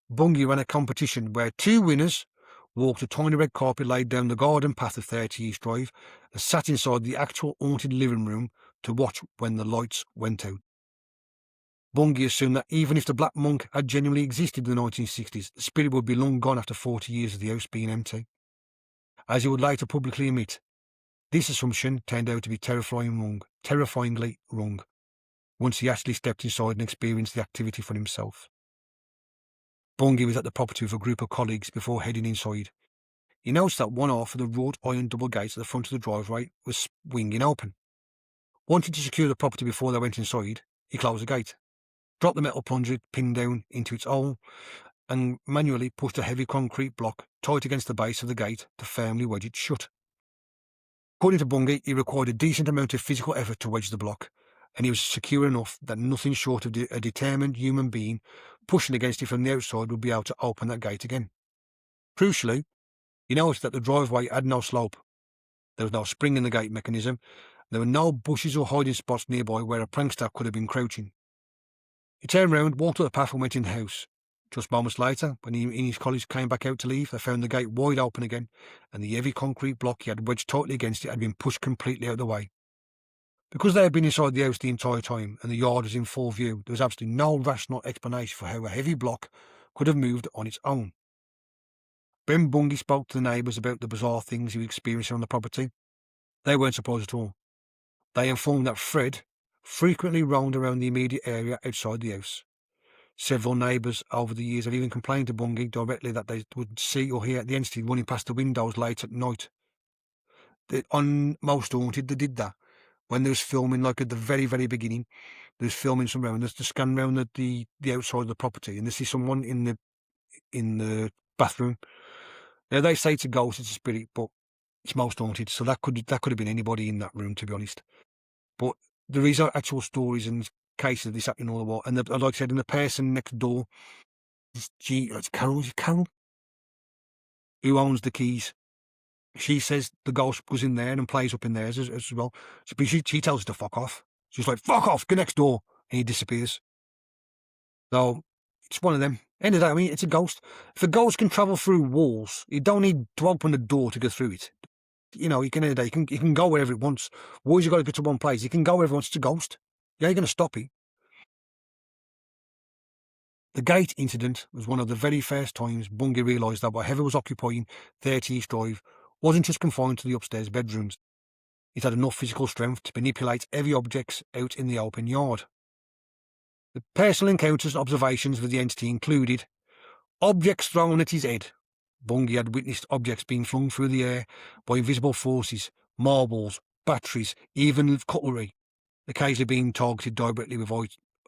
Bungie ran a competition where 2 winners walked a tiny red carpet laid down the garden path of 30 East Drive and sat inside the actual haunted living room to watch when the lights went out. Bungie assumed that even if the Black Monk had genuinely existed in the 1960s, the spirit would be long gone after 40 years of the house being empty. As he would later publicly admit, this assumption turned out to be terrifyingly wrong, once he actually stepped inside and experienced the activity for himself. Bungie was at the property with a group of colleagues before heading inside. He noticed that one half of the wrought iron double gates at the front of the driveway was swinging open. Wanting to secure the property before they went inside, he closed the gate, dropped the metal plunger pin down into its hole, and manually pushed a heavy concrete block tight against the base of the gate to firmly wedge it shut. According to Bungie, he required a decent amount of physical effort to wedge the block, and he was secure enough that nothing short of a determined human being pushing against it from the outside would be able to open that gate again. Crucially, he noticed that the driveway had no slope. There was no spring in the gate mechanism. There were no bushes or hiding spots nearby where a prankster could have been crouching. He turned round, walked up the path and went in the house. Just moments later, when he and his colleagues came back out to leave, they found the gate wide open again, and the heavy concrete block he had wedged tightly against it had been pushed completely out of the way. Because they had been inside the house the entire time, and the yard was in full view, there was absolutely no rational explanation for how a heavy block could have moved on its own. When Bungie spoke to the neighbours about the bizarre things he was experiencing on the property, they weren't surprised at all. They informed that Fred frequently roamed around the immediate area outside the house. Several neighbours over the years have even complained to Bungie directly that they would see or hear the entity running past the windows late at night. On Most Haunted, they did that. When there was filming, like at the very, very beginning, there was filming somewhere, and there's to scan around the outside of the property, and they see someone in the bathroom. Now, they say it's a ghost, it's a spirit, but it's Most Haunted, so that could have been anybody in that room, to be honest. But there is actual stories and cases of this happening all the while. And like I said, in the person next door, it's Carol, who owns the keys. She says the ghost goes in there and plays up in theirs as well. So she tells us to fuck off. She's like, fuck off, go next door. And he disappears. So it's one of them. End of the day, I mean, it's a ghost. If a ghost can travel through walls, you don't need to open the door to go through it. You know, he can go wherever it wants. Why has he got to go to one place? He can go wherever he wants. It's a ghost. You ain't going to stop it. The gate incident was one of the very first times Bungie realised that whatever was occupying 30 East Drive wasn't just confined to the upstairs bedrooms. It had enough physical strength to manipulate heavy objects out in the open yard. The personal encounters and observations with the entity included objects thrown at his head. Bungie had witnessed objects being flung through the air by invisible forces, marbles, batteries, even cutlery, occasionally being targeted directly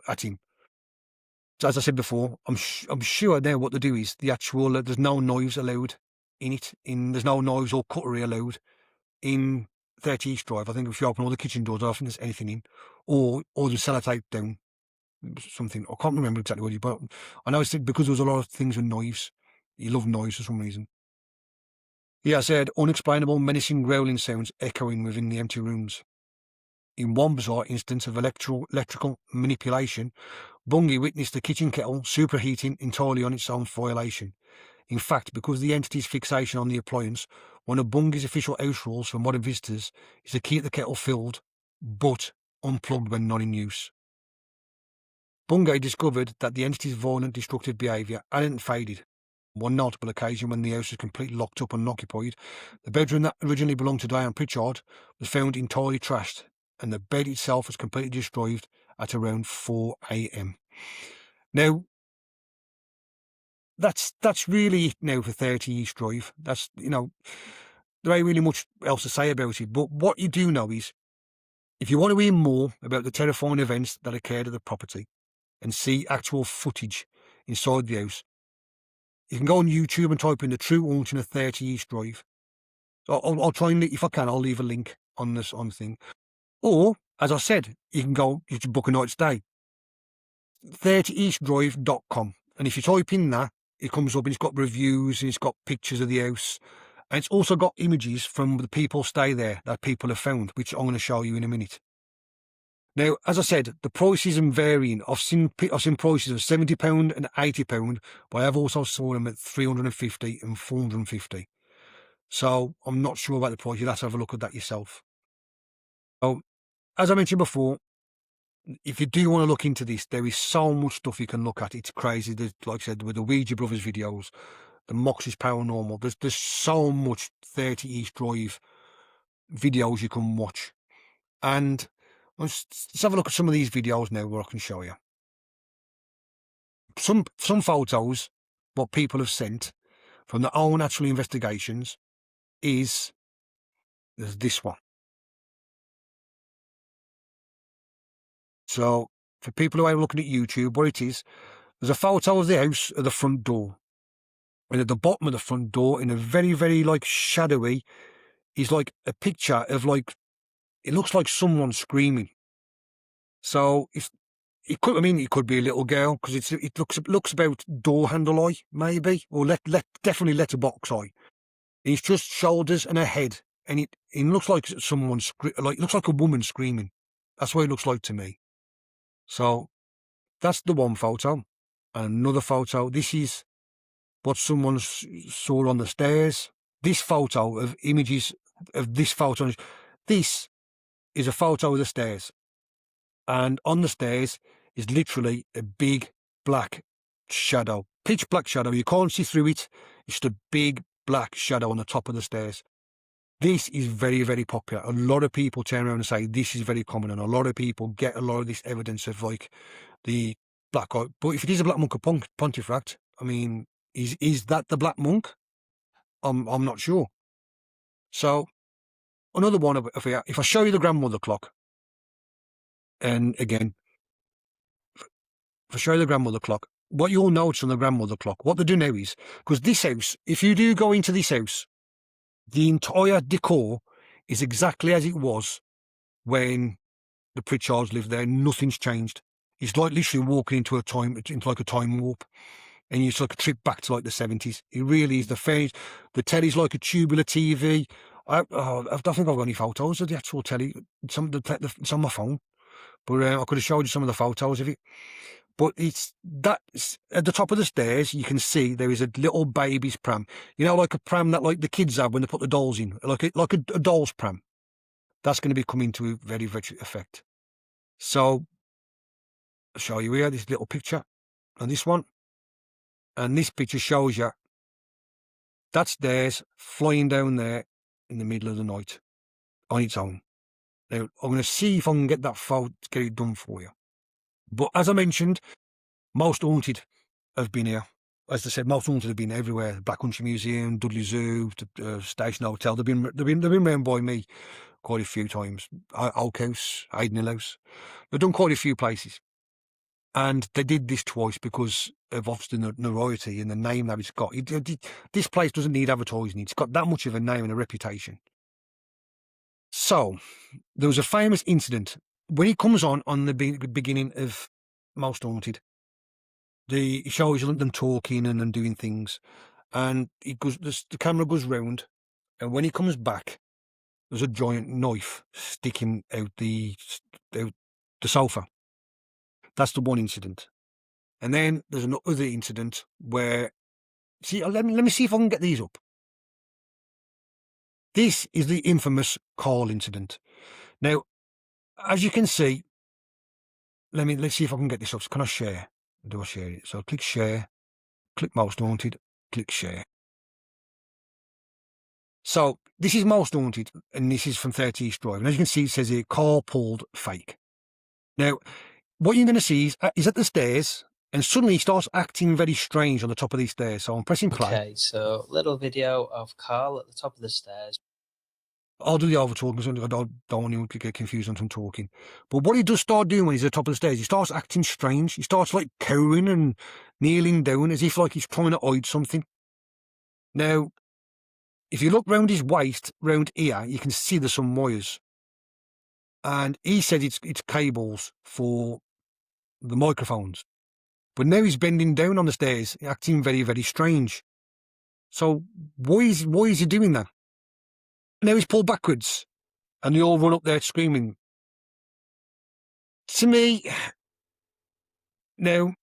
at him. So as I said before, I'm sure now what they do is the actual, there's no knives allowed in it. There's no knives or cutlery allowed in 30 East Drive. I think if you open all the kitchen doors, I don't think there's anything in. Or the sellotape down. Something, I can't remember exactly what but I know it's because there was a lot of things with knives. He loved knives for some reason. He has heard unexplainable, menacing growling sounds echoing within the empty rooms. In one bizarre instance of electrical manipulation, Bungie witnessed the kitchen kettle superheating entirely on its own violation. In fact, because of the entity's fixation on the appliance, one of Bungie's official house rules for modern visitors is to keep the kettle filled, but unplugged when not in use. Bungie discovered that the entity's violent, destructive behaviour hadn't faded. One notable occasion when the house was completely locked up and unoccupied, the bedroom that originally belonged to Diane Pritchard was found entirely trashed, and the bed itself was completely destroyed at around 4 a.m. Now, that's really it now for 30 East Drive. That's, there ain't really much else to say about it. But what you do know is If you want to hear more about the terrifying events that occurred at the property and see actual footage inside the house, you can go on YouTube and type in the true haunting of 30 East Drive. I'll try and, if I can, I'll leave a link on this on the thing. Or, as I said, you can book a night stay. 30eastdrive.com. And if you type in that, it comes up and it's got reviews and it's got pictures of the house. And it's also got images from the people stay there that people have found, which I'm going to show you in a minute. Now, as I said, the prices are varying. I've seen prices of £70 and £80, but I have also saw them at £350 and £450. So I'm not sure about the price. You'll have to have a look at that yourself. So, as I mentioned before, if you do want to look into this, there is so much stuff you can look at. It's crazy. There's, like I said, with the Ouija Brothers videos, the Moxie's Paranormal, there's so much 30 East Drive videos you can watch. And let's have a look at some of these videos now where I can show you. Some photos, what people have sent from their own actual investigations, there's this one. So, for people who are looking at YouTube, what it is, there's a photo of the house at the front door. And at the bottom of the front door, in a very, very, like, shadowy, is like a picture of, like, it looks like someone screaming. So, it could be a little girl, because it looks about door handle eye, maybe, or definitely letterbox eye. And it's just shoulders and a head, and it looks like someone, it looks like a woman screaming. That's what it looks like to me. So, that's the one photo. And another photo, this is what someone saw on the stairs. This photo of images of this photo, this is a photo of the stairs. And on the stairs is literally a big black shadow, pitch black shadow. You can't see through it. It's just a big black shadow on the top of the stairs. This is very, very popular. A lot of people turn around and say this is very common, and a lot of people get a lot of this evidence of, like, the black. But if it is a Black Monk of Pontefract, I mean, is that the Black Monk? I'm not sure. So another one, if I show you the grandmother clock, and again, if I show you the grandmother clock, what you'll notice on the grandmother clock, what they do now is, because this house, if you do go into this house, the entire decor is exactly as it was when the Pritchards lived there. Nothing's changed. It's like literally walking into a time warp, and it's like a trip back to, like, the 70s. It really is. The telly's like a tubular TV. I don't think I've got any photos of the actual telly. It's on my phone, but I could have showed you some of the photos of it. But it's at the top of the stairs, you can see there is a little baby's pram. You know, like a pram that, like, the kids have when they put the dolls in, like a doll's pram. That's going to be coming to very, very effect. So, I'll show you here this little picture and this one. And this picture shows you that stairs flying down there in the middle of the night on its own. Now, I'm going to see if I can get that photo, get it done for you. But as I mentioned, most haunted have been here. As I said, most haunted have been everywhere. Black Country Museum, Dudley Zoo, Station Hotel. They've been round by me quite a few times. Oak House, Aidenhill House. They've done quite a few places. And they did this twice because of obviously the notoriety and the name that it's got. This place doesn't need advertising. It's got that much of a name and a reputation. So, there was a famous incident. When it comes on the beginning of Most Haunted, it shows them talking and doing things. And the camera goes round, and when he comes back, there's a giant knife sticking out the sofa. That's the one incident. And then there's another incident where, let me see if I can get these up. This is the infamous Carl incident. Now, as you can see, let's see if I can get this up. Can I share? Do I share it? So click share, click Most Haunted, click share. So this is Most Haunted, and this is from 30 East Drive. And as you can see, it says here, Carl pulled fake. Now, what you're going to see is at the stairs, and suddenly he starts acting very strange on the top of these stairs. So I'm pressing play. Okay, so little video of Carl at the top of the stairs. I'll do the over talking, so I don't want you to get confused on some talking. But what he does start doing when he's at the top of the stairs, he starts acting strange. He starts like cowering and kneeling down as if like he's trying to hide something. Now, if you look round his waist, round here, you can see there's some wires. And he said it's cables for the microphones. But now he's bending down on the stairs, acting very, very strange. So why is he doing that? Now he's pulled backwards, and they all run up there screaming. To me, now,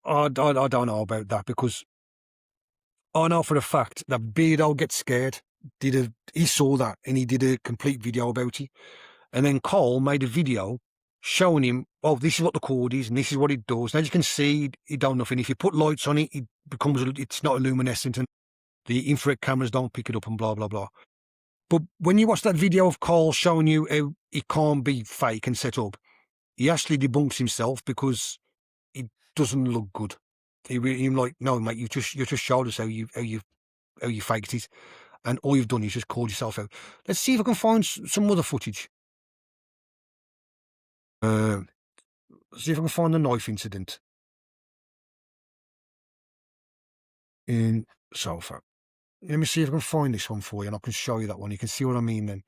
I don't know about that, because I know for a fact that Beardo Gets Scared he saw that and he did a complete video about it. And then Cole made a video showing him, oh, this is what the cord is and this is what it does. And as you can see, it don't nothing. If you put lights on it, it's not luminescent and the infrared cameras don't pick it up and blah, blah, blah. But when you watch that video of Cole showing you how it can't be fake and set up, he actually debunks himself because it doesn't look good. He's like, no, mate, you just showed us how you faked it, and all you've done is just called yourself out. Let's see if I can find some other footage. See if I can find the knife incident in sofa. Let me see if I can find this one for you, and I can show you that one. You can see what I mean then.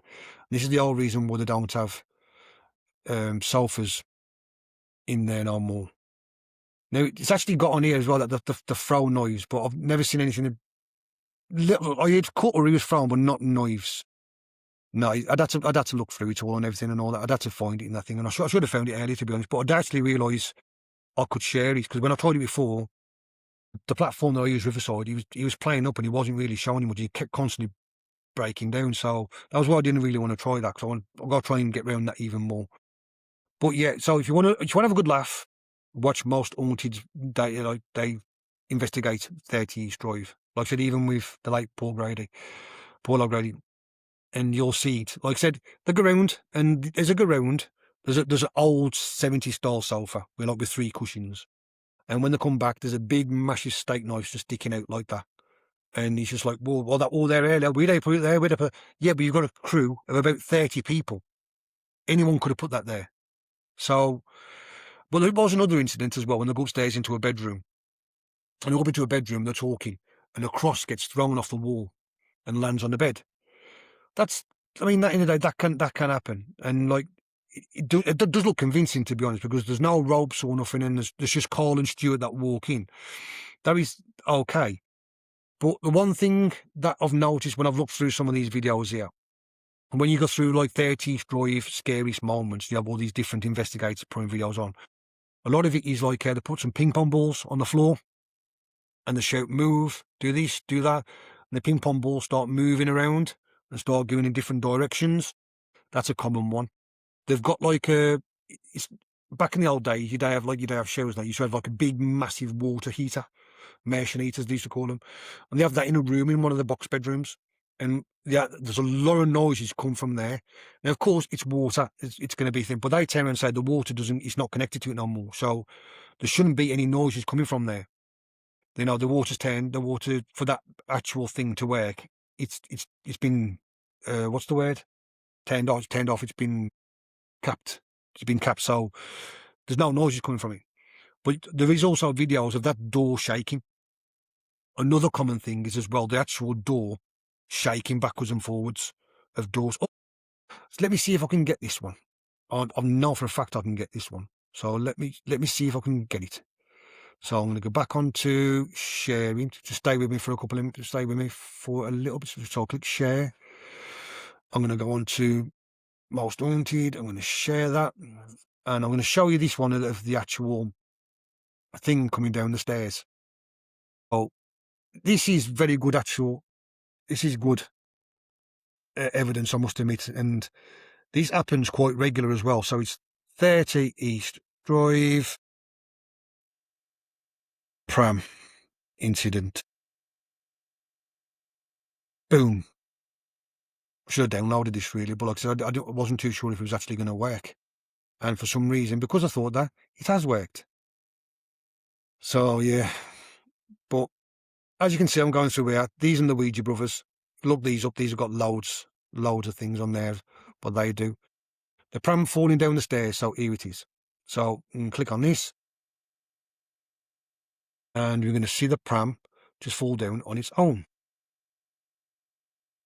This is the whole reason why they don't have sofas in there no more. Now, it's actually got on here as well, that the throw knives, but I've never seen anything. I had cutlery was thrown, but not knives. No, I'd had to look through it all and everything and all that. I'd had to find it in that thing, and I should have found it earlier, to be honest. But I'd actually realised I could share it, because when I tried it before, the platform that I used, Riverside, he was playing up and he wasn't really showing much. He kept constantly breaking down. So that was why I didn't really want to try that, because I've got to try and get around that even more. But yeah, so if you want to have a good laugh, watch Most Haunted. They investigate 30 East Drive. Like I said, even with the late Paul O'Grady, and you'll see it. Like I said, they go round, and as they go round, there's an old 70s style sofa with 3 cushions. And when they come back, there's a big, massive steak knife just sticking out like that. And he's just like, well, that all there earlier, where'd they put it there? Yeah, but you've got a crew of about 30 people. Anyone could have put that there. So, but there was another incident as well when they go upstairs into a bedroom. And they go up into a bedroom, they're talking, and a cross gets thrown off the wall and lands on the bed. That in the day, that can happen. And like, it does look convincing, to be honest, because there's no ropes or nothing, and there's just Carl and Stuart that walk in. That is okay. But the one thing that I've noticed when I've looked through some of these videos here, when you go through like 30th Drive scariest moments, you have all these different investigators putting videos on. A lot of it is like they put some ping pong balls on the floor and they shout, move, do this, do that. And the ping pong balls start moving around and start going in different directions. That's a common one. They've got it's back in the old days, you'd have shows now. You used to have like a big, massive water heater, immersion heaters, they used to call them. And they have that in a room in one of the box bedrooms. And yeah, there's a lot of noises come from there. Now, of course, it's water. It's going to be thin. But they turn around and say the water it's not connected to it no more. So there shouldn't be any noises coming from there. The water for that actual thing to work. It's been, what's the word? Turned off. It's been capped. It's been capped. So there's no noises coming from it. But there is also videos of that door shaking. Another common thing is as well the actual door shaking backwards and forwards of doors. Oh, so let me see if I can get this one. I know for a fact I can get this one. So let me see if I can get it. So I'm going to go back onto sharing. Just stay with me for a couple of minutes. Stay with me for a little bit. So I'll click share. I'm going to go on to Most Haunted. I'm going to share that. And I'm going to show you this one of the actual thing coming down the stairs. Oh, this is very good this is good evidence, I must admit. And this happens quite regular as well. So it's 30 East Drive pram incident. Boom. Should have downloaded this really, but like I said, I wasn't too sure if it was actually going to work. And for some reason, because I thought that, it has worked. So yeah, but as you can see, I'm going through here. These are the Ouija brothers. Look these up. These have got loads loads of things on there, but they do. The pram falling down the stairs, so here it is. So you can click on this, and you're going to see the pram just fall down on its own.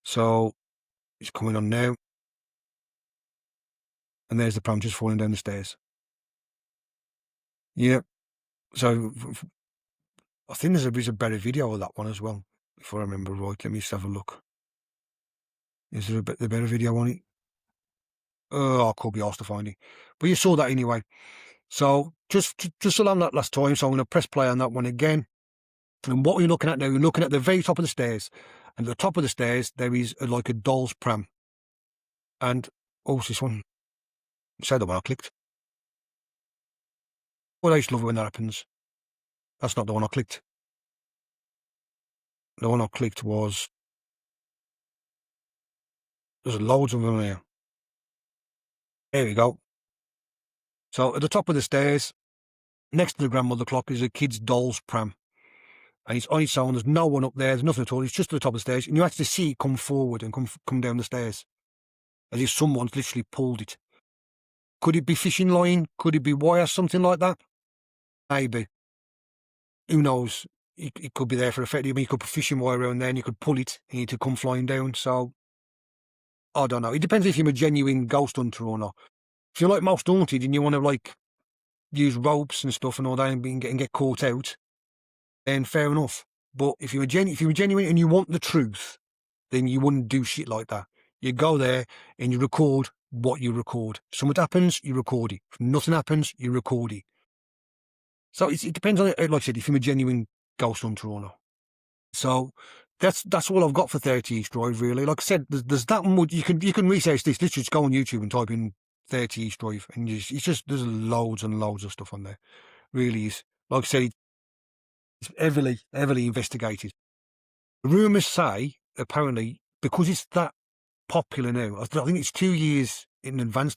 So it's coming on now, and there's the pram just falling down the stairs. Yeah, so I think there's a better video of that one as well, if I remember right. Let me just have a look. Is there the better video on it? I could be asked to find it, but you saw that anyway. So just along that last time, so I'm going to press play on that one again. And what are you looking at now? You're looking at the very top of the stairs, and at the top of the stairs there is like a doll's pram. And what's this one? Say the one I clicked. Well, I used to love it when that happens. That's not the one I clicked. The one I clicked was, there's loads of them here. There we go. So at the top of the stairs, next to the grandmother clock, is a kid's doll's pram. And it's on its own. There's no one up there. There's nothing at all. It's just at the top of the stairs. And you actually see it come forward and come down the stairs, as if someone's literally pulled it. Could it be fishing line? Could it be wire? Something like that? Maybe. Who knows? It could be there for effect. I mean, you could put fishing wire around there and you could pull it and it could come flying down. So, I don't know. It depends if you're a genuine ghost hunter or not. If you're like Most Haunted and you want to like use ropes and stuff and all that and get caught out, then fair enough. But if you're genuine and you want the truth, then you wouldn't do shit like that. You go there and you record what you record. If something happens, you record it. If nothing happens, you record it. So it depends on, like I said, if you're a genuine ghost hunter or not. So that's all I've got for 30 East Drive, really. Like I said, there's that much. You can research this. Literally just go on YouTube and type in 30 East Drive, and it's just, there's loads and loads of stuff on there. Really is. Like I said, it's heavily investigated. Rumours say, apparently, because it's that popular now, I think it's 2 years in advance.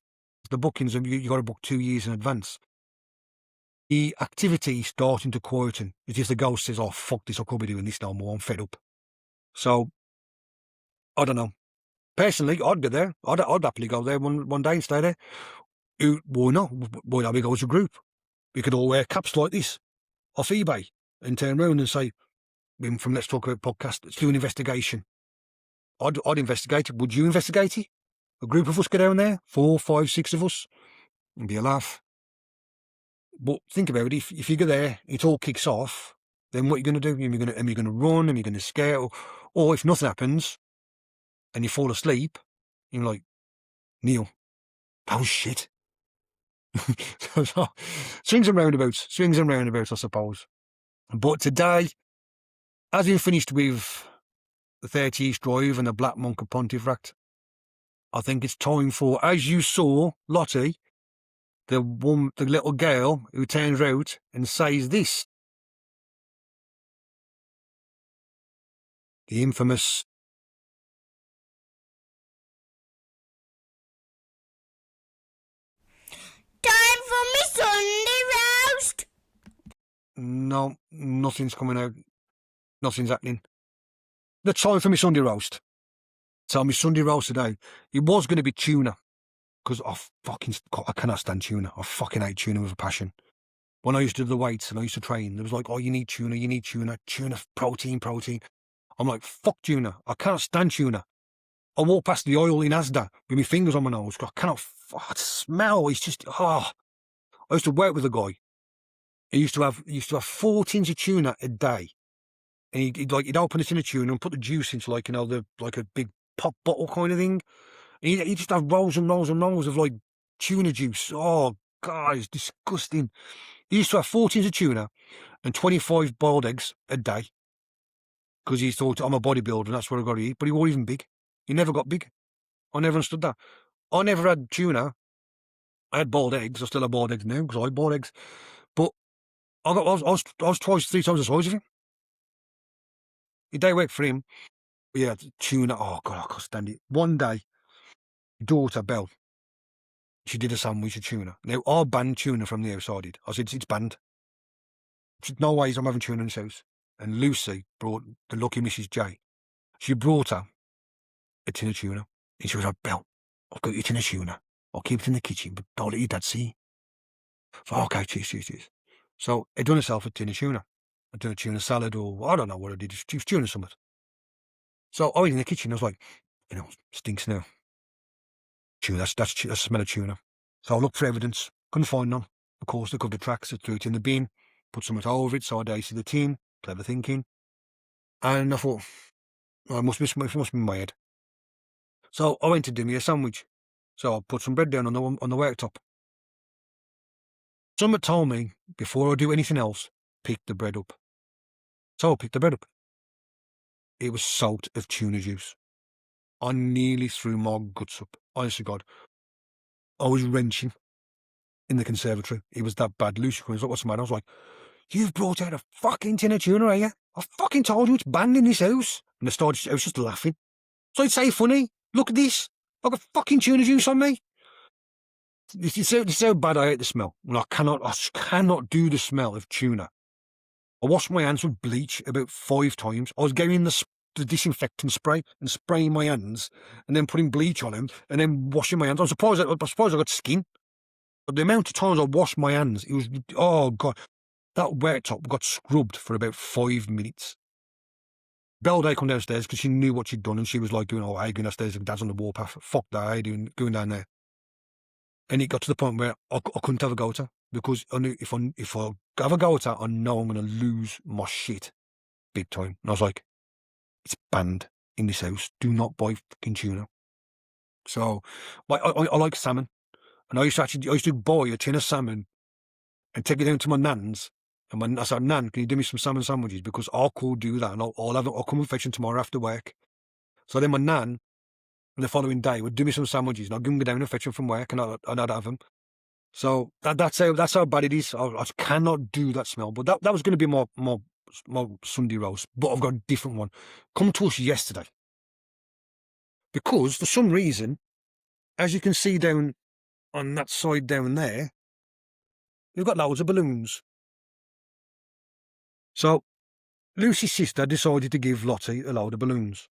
The bookings, you got to book 2 years in advance. The activity is starting to quieten. It's just the ghost says, oh, fuck this, I could be doing this no more, I'm fed up. So, I don't know. Personally, I'd go there. I'd happily go there one day and stay there. Why not? Why not we go as a group? We could all wear caps like this off eBay and turn around and say, from Let's Talk About Podcast, let's do an investigation. I'd investigate it. Would you investigate it? A group of us go down there, 4, 5, 6 of us. It'd be a laugh. But think about it, if you go there, it all kicks off, then what are you going to do? Are you going to run? Are you going to scare? Or if nothing happens and you fall asleep, you're like, Neil, that was shit. So, swings and roundabouts, I suppose. But today, as we finished with the 30 East Drive and the Black Monk of Pontefract, I think it's time for, as you saw, Lottie, the little girl who turns out and says this. The infamous time for me Sunday roast. No, nothing's coming out. Nothing's happening. The time for my Sunday roast. So my Sunday roast today, it was going to be tuna. Because I cannot stand tuna. I fucking hate tuna with a passion. When I used to do the weights and I used to train, there was like, oh, you need tuna, protein. I'm like, fuck tuna. I can't stand tuna. I walk past the oil in Asda with my fingers on my nose. I cannot, smell. It's just, I used to work with a guy. He used to have 4 tins of tuna a day. And he'd open a tin of tuna and put the juice into like a big pop bottle kind of thing. He just have rolls and rolls and rolls of like tuna juice. Oh, God, it's disgusting. He used to have 4 tins of tuna and 25 boiled eggs a day because he thought, I'm a bodybuilder and that's what I got to eat. But he wasn't even big. He never got big. I never understood that. I never had tuna. I had boiled eggs. I still have boiled eggs now because I had boiled eggs. But I was twice, 3 times the size of him. A day work for him. But yeah, tuna. Oh, God, I can't stand it. One day, daughter, Belle, she did a sandwich of tuna. Now, I banned tuna from the house, I did. I said, it's banned. She said, no ways I'm having tuna in this house. And Lucy brought the lucky Mrs. J. She brought her a tin of tuna. And she was like, Belle, I've got your tin of tuna. I'll keep it in the kitchen, but don't let your dad see. So, okay, cheers. So I done herself a tin of tuna. I done a tuna salad, or I don't know what I did. She was tuna something. So I went in the kitchen. I was like, stinks now. Tuna, that's the smell of tuna. So I looked for evidence. Couldn't find none. Of course, they covered the tracks. I threw it in the bin. Put something over it so I'd ice the tin. Clever thinking. And I thought, it must be my head. So I went to do me a sandwich. So I put some bread down on the worktop. Someone told me, before I do anything else, pick the bread up. So I picked the bread up. It was soaked of tuna juice. I nearly threw my guts up. Honestly, God. I was wrenching in the conservatory. It was that bad. Lucy was like, what's the matter? I was like, you've brought out a fucking tin of tuna, are you? I fucking told you it's banned in this house. And I was just laughing. So I'd say, funny, look at this. I've got fucking tuna juice on me. This is how bad I hate the smell. And I cannot do the smell of tuna. I washed my hands with bleach about 5 times. I was getting the disinfectant spray and spraying my hands and then putting bleach on them and then washing my hands. I suppose I got skin. But the amount of times I washed my hands, it was, oh God, that worktop got scrubbed for about 5 minutes. Belle Day come downstairs because she knew what she'd done and she was like, I ain't going downstairs, Dad's on the warpath. Fuck that, I ain't going down there. And it got to the point where I couldn't have a go at her because I knew if I have a go at her, I know I'm going to lose my shit big time. And I was like, it's banned in this house. Do not buy fucking tuna. So I like salmon. And I used to buy a tin of salmon and take it down to my nan's. And I said, Nan, can you do me some salmon sandwiches? Because I could do that and I'll come and fetch them tomorrow after work. So then my nan, the following day, would do me some sandwiches and I'd go down and fetch them from work and I'd have them. So that's how bad it is. I cannot do that smell. But that was going to be my Sunday roast. But I've got a different one. Come to us yesterday. Because for some reason, as you can see down on that side down there, we've got loads of balloons. So Lucy's sister decided to give Lottie a load of balloons.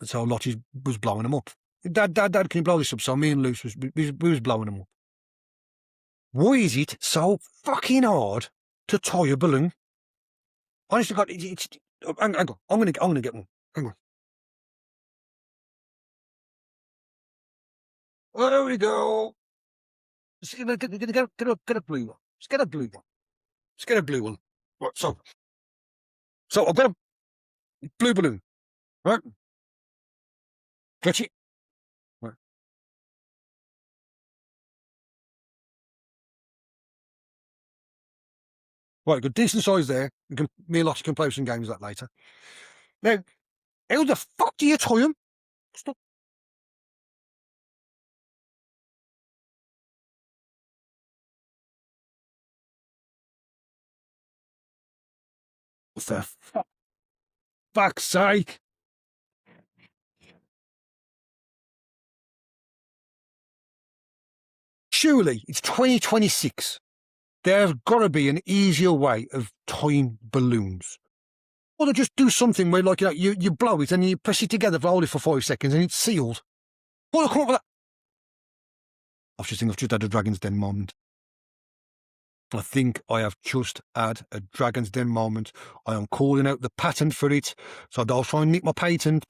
And so Lottie was blowing them up. Dad, can you blow this up? So me and Lucy was blowing them up. Why is it so fucking hard to tie a balloon? Honestly, God, hang on. I'm gonna get one. Hang on. Oh, there we go. Get a blue one. Let's get a blue one. Let's get a blue one. Right, so I've got a blue balloon. Right? Catch it. Right. Right, good decent size there. Me and Lottie can play some games that later. Now, how the fuck do you tie them? Stop. For fuck's sake. Surely, it's 2026. There's got to be an easier way of tying balloons. Or they just do something where, like, you blow it and you press it together, hold it for 5 seconds and it's sealed. What come up with that? I've just had a Dragon's Den moment. I think I have just had a Dragon's Den moment. I am calling out the patent for it. So I'll try and nick my patent,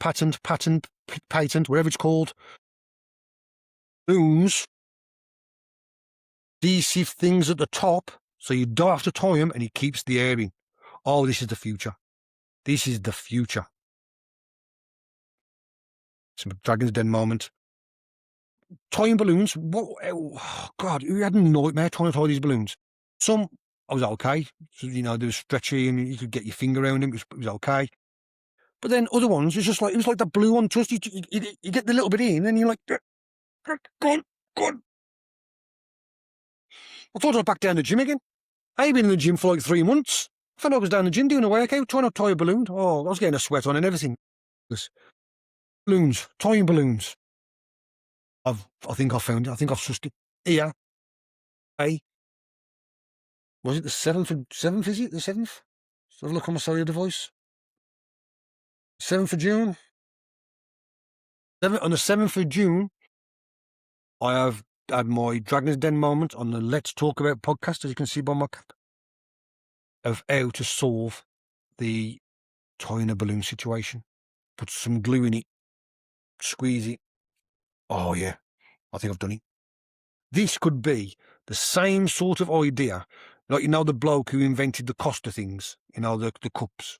whatever it's called. Balloons. Adhesive things at the top, so you don't have to tie them and it keeps the air in. Oh, this is the future. This is the future. It's a Dragon's Den moment. Tying balloons. Oh, God, who had a nightmare trying to tie these balloons? Some, I was okay. So, they were stretchy and you could get your finger around them. It was okay. But then other ones, it was like the blue one. Just you get the little bit in and you're like, go on. I thought I was back down the gym again. I ain't been in the gym for like 3 months. I thought I was down the gym doing a workout, trying to tie a balloon. Oh, I was getting a sweat on and everything. Balloons, tying balloons. I think I found it. I think I've sussed it. Here. Hey. Was it the 7th, is it? The 7th? Let's have a look on my cellular device. 7th of June. On the 7th of June, I have had my Dragon's Den moment on the Let's Talk About podcast, as you can see by my cap, of how to solve the tying a balloon situation. Put some glue in it, squeeze it. Oh yeah, I think I've done it. This could be the same sort of idea, like, the bloke who invented the Costa things, the cups.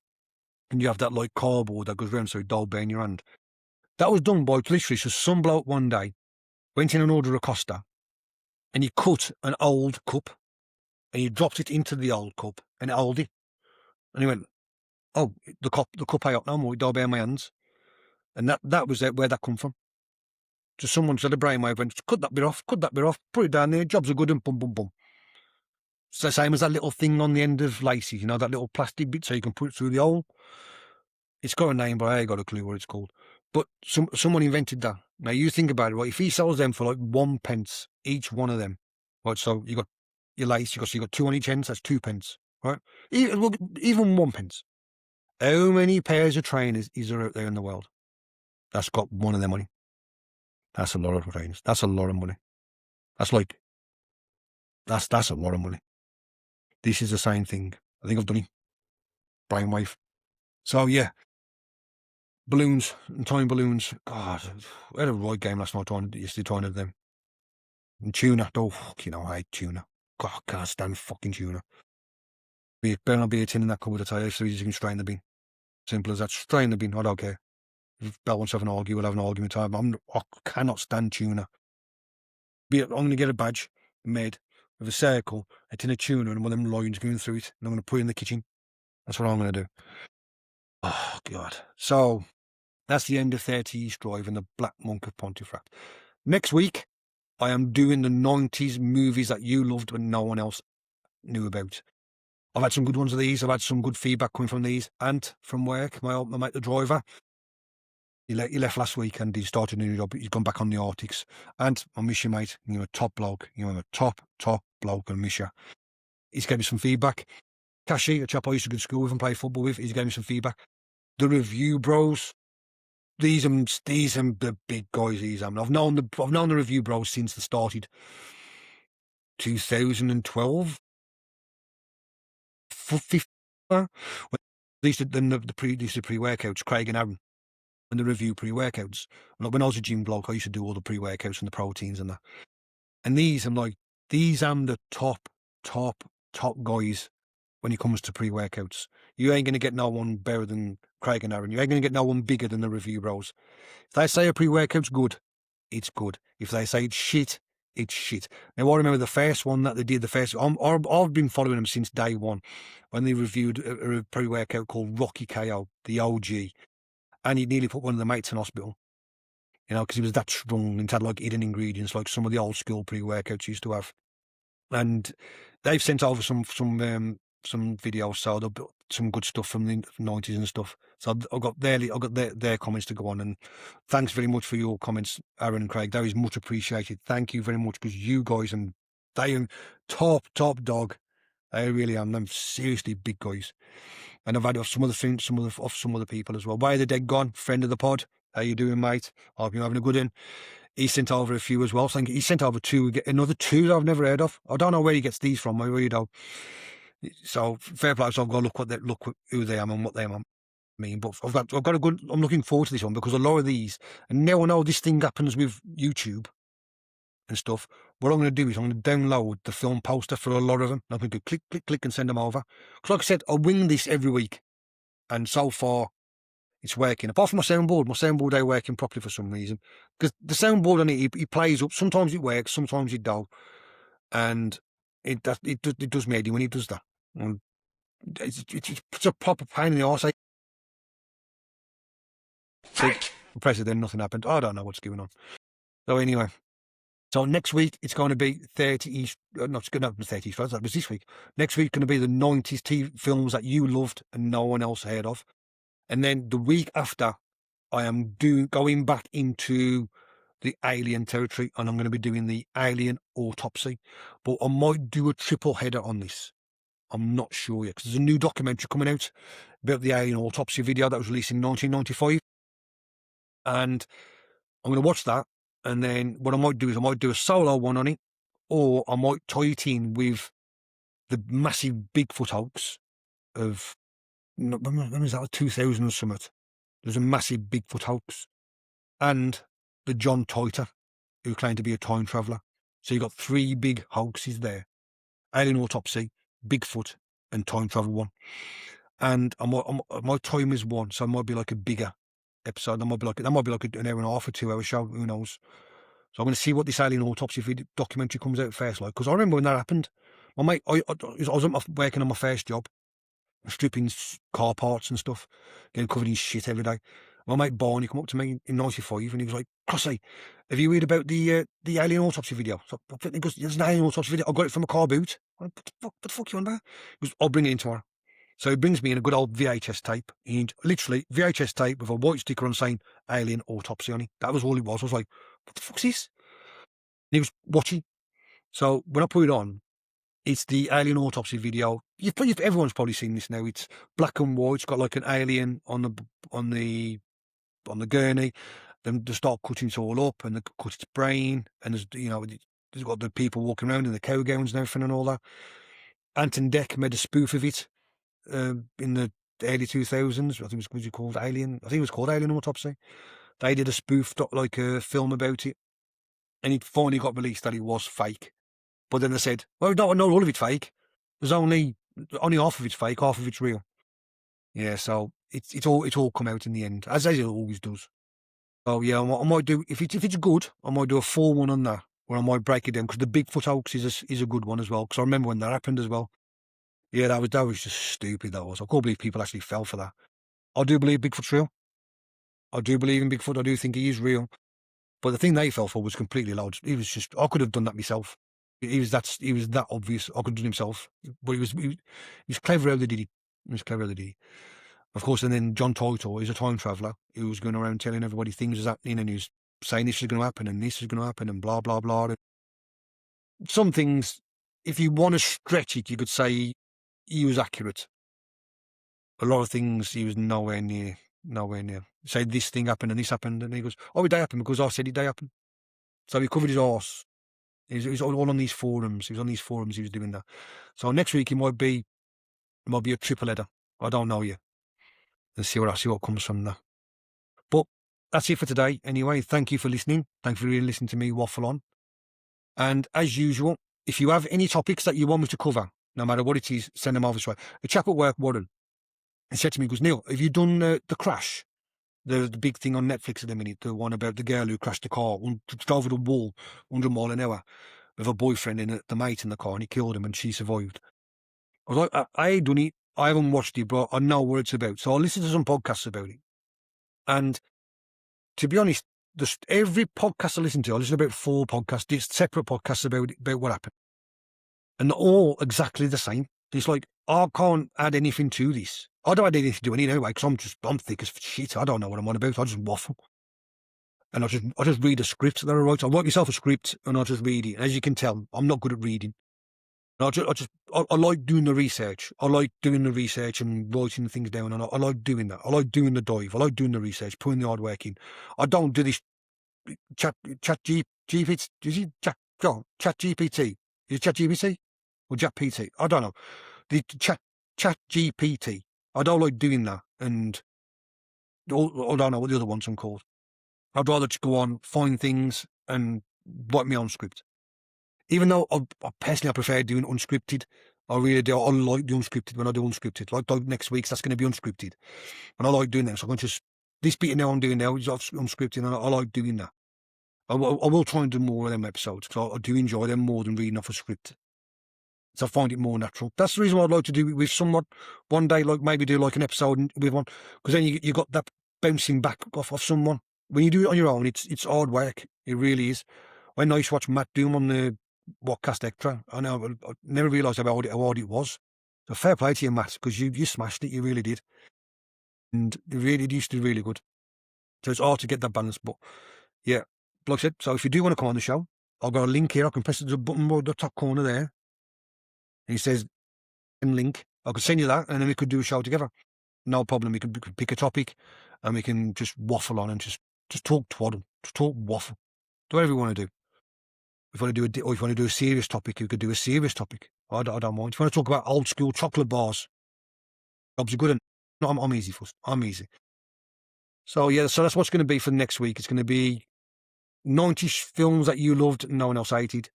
And you have that like cardboard that goes round so it don't burn your hand. That was done by literally just some bloke one day went in and ordered a Costa, and he cut an old cup and he dropped it into the old cup and it held it. And he went, "Oh, the cup I got no more, it don't burn my hands." And that was where that come from. Just someone said a brainwave went, cut that bit off, put it down there, jobs are good, and boom, boom, boom. It's the same as that little thing on the end of laces, that little plastic bit so you can put it through the hole. It's got a name, but I ain't got a clue what it's called. But someone invented that. Now you think about it, right? If he sells them for like 1 pence, each one of them, right? So you got your lace, you got 2 on each end, so that's 2 pence, right? Even 1 pence. How many pairs of trainers is there out there in the world that's got one of them money? That's a lot of trainers. That's a lot of money. That's a lot of money. This is the same thing. I think I've done it. Brainwave. So yeah, balloons and tying balloons. God, I had a right game last night yesterday trying to them. And tuna. Oh, I hate tuna. God, I can't stand fucking tuna. Better not be a tin in that cupboard, I tell you, so you can strain the bin. Simple as that. Strain the bin. I don't care. If Bell wants to have an argument, we'll have an argument time. I cannot stand tuna. I'm going to get a badge made with a circle, a tin of tuna, and one of them lines going through it, and I'm going to put it in the kitchen. That's what I'm going to do. Oh, God. So, that's the end of 30 East Drive and the Black Monk of Pontefract. Next week, I am doing the 90s movies that you loved but no one else knew about. I've had some good ones of these. I've had some good feedback coming from these. And from work, my mate, the driver, he left last week and he started a new job. He's gone back on the Arctics. And I miss you, mate. You're a top bloke. You're a top bloke, and miss you. He's gave me some feedback. Kashi, a chap I used to go to school with and play football with, he's gave me some feedback. The Review Bros, these are the big guys. I've known the Review Bros since they started 2012. These are the pre-workouts, Craig and Aaron, and the Review pre-workouts. Like when I was a gym bloke, I used to do all the pre-workouts and the proteins and that. And these are the top guys when it comes to pre-workouts. You ain't going to get no one better than Craig and Aaron. You ain't going to get no one bigger than the Review Bros. If they say a pre-workout's good, it's good. If they say it's shit, it's shit. Now, I remember the first one that they did, I've been following them since day one, when they reviewed a pre-workout called Rocky KO, the OG, and he nearly put one of the mates in hospital, because he was that strong and had like hidden ingredients like some of the old school pre-workouts used to have. And they've sent over some videos, so they've got some good stuff from the 90s and stuff. So I got their comments to go on, and thanks very much for your comments, Aaron and Craig. That is much appreciated. Thank you very much, because you guys, and they are top dog. They really are. Them seriously big guys. And I've had some other people as well. Why the Dead Gone, friend of the pod. How you doing, mate? Hope you're having a good one. He sent over a few as well. So he sent over another two that I've never heard of. I don't know where he gets these from. I really don't. So fair play. So I've got to look who they are and what they mean. But I'm looking forward to this one, because a lot of these, and now I know this thing happens with YouTube and stuff. What I'm going to do is I'm going to download the film poster for a lot of them. I'm going to click and send them over. Because like I said, I wing this every week, and so far it's working. Apart from my soundboard ain't working properly for some reason. Because the soundboard on it, he plays up. Sometimes it works, sometimes it don't. And it does me when he does that. And it's a proper pain in the arse. Press it, then nothing happened. I don't know what's going on. So anyway, next week it's going to be 30 East. Not going to happen 30 East. That was this week. Next week going to be the 90s TV films that you loved and no one else heard of. And then the week after, I am going back into the alien territory, and I'm going to be doing the alien autopsy. But I might do a triple header on this. I'm not sure yet, because there's a new documentary coming out about the alien autopsy video that was released in 1995. And I'm going to watch that, and then what I might do is I might do a solo one on it, or I might tie it in with the massive Bigfoot hoax of, when was that, 2000 or something. There's a massive Bigfoot hoax, and the John Toiter, who claimed to be a time traveller. So you've got three big hoaxes there: alien autopsy, Bigfoot, and time travel one. And my time is one, so it might be like a bigger episode. That might be like an hour and a half or 2 hour show. Who knows? So I'm going to see what this alien autopsy documentary comes out first, like, because I remember when that happened. My mate, I was working on my first job, stripping car parts and stuff, getting covered in shit every day. My mate Barney come up to me in '95 and he was like, "Crossy, have you heard about the alien autopsy video?" So he goes, "There's an alien autopsy video. I got it from a car boot." I went, what the fuck you on about? He goes, "I'll bring it in tomorrow." So he brings me in a good old VHS tape, and literally VHS tape with a white sticker on saying alien autopsy on it. That was all it was. I was like, "What the fuck's this?" And he was watching. So when I put it on, it's the alien autopsy video. Everyone's probably seen this now. It's black and white. It's got like an alien on the gurney. Then they start cutting it all up, and they cut its brain, and there's got the people walking around in the cow gowns and everything and all that. Anton Deck made a spoof of it in the early 2000s. I think was it called Alien? I think it was called Alien Autopsy. They did a spoof like a film about it, and it finally got released that it was fake. But then they said, "Well, we don't know all of it's fake. There's only half of it's fake, half of it's real." Yeah, so it's all come out in the end, as it always does. So yeah, I might do, if it's good, I might do a full one on that, where I might break it down, because the Bigfoot hoax is a good one as well. Because I remember when that happened as well. Yeah, that was just stupid. That was. I can't believe people actually fell for that. I do believe Bigfoot's real. I do believe in Bigfoot. I do think he is real. But the thing they fell for was completely loud. I could have done that myself. He was that obvious. I could have done himself. But he was clever how they did it. He was clever how they did it. Of course, and then John Toito is a time traveller who was going around telling everybody things is happening, and he was saying this is going to happen and this is going to happen and blah, blah, blah. And some things, if you want to stretch it, you could say he was accurate. A lot of things he was nowhere near. Say this thing happened and this happened, and he goes, "Oh, it did happen because I said it did happen." So he covered his arse. He was all on these forums. He was on these forums. He was doing that. So next week it might be a triple header. I don't know yet. Let's see what comes from that. But that's it for today. Anyway, thank you for listening. Thank you for really listening to me waffle on. And as usual, if you have any topics that you want me to cover, no matter what it is, send them over this way. A chap at work, Warren, he said to me, he goes, "Neil, have you done the Crash? The big thing on Netflix at the minute, the one about the girl who crashed the car, over the wall, 100 mile an hour, with her boyfriend and the mate in the car, and he killed him, and she survived." I was like, I ain't done it. I haven't watched it, but I know what it's about. So I listened to some podcasts about it. And to be honest, every podcast I listen to, I listen to about 4 podcasts, separate podcasts about what happened. And they're all exactly the same. It's like, I can't add anything to this. I don't add anything to it anyway, because I'm thick as shit. I don't know what I'm on about. I just waffle. And I just read a script that I write. I write myself a script and I just read it. And as you can tell, I'm not good at reading. And I like doing the research. I like doing the research and writing things down. And I like doing that. I like doing the dive. I like doing the research, putting the hard work in. I don't do this chat GPT. Is it chat GPT? Is it chat GPT or chat PT? I don't know. The chat GPT. I don't like doing that. And I don't know what the other ones are called. I'd rather just go on, find things and write my own script. Even though I personally prefer doing unscripted. I really do. I like the unscripted when I do unscripted. Like next week's, that's going to be unscripted. And I like doing that. So I'm going to just, this bit now I'm doing now is unscripted, and I like doing that. I will try and do more of them episodes, because I do enjoy them more than reading off a script. So I find it more natural. That's the reason why I'd like to do it with someone one day, like maybe do like an episode with one, because then you got that bouncing back off someone. When you do it on your own, it's hard work. It really is. I know I used to watch Matt Doom on the Whatcast Extra. I never realised how hard it was. So fair play to you, Matt, because you smashed it. You really did. And it used to be really good. So it's hard to get that balance. But yeah, like I said, so if you do want to come on the show, I've got a link here. I can press the button at the top corner there. And it says link. I could send you that, and then we could do a show together. No problem. We could pick a topic and we can just waffle on and just Just talk twaddle. Just talk waffle. Do whatever you want to do. If you want to do or if you want to do a serious topic, you could do a serious topic. I don't mind. If you want to talk about old school chocolate bars, jobs are good. No, I'm easy for. I'm easy. So yeah, so that's what's going to be for next week. It's going to be 90s films that you loved and no one else hated.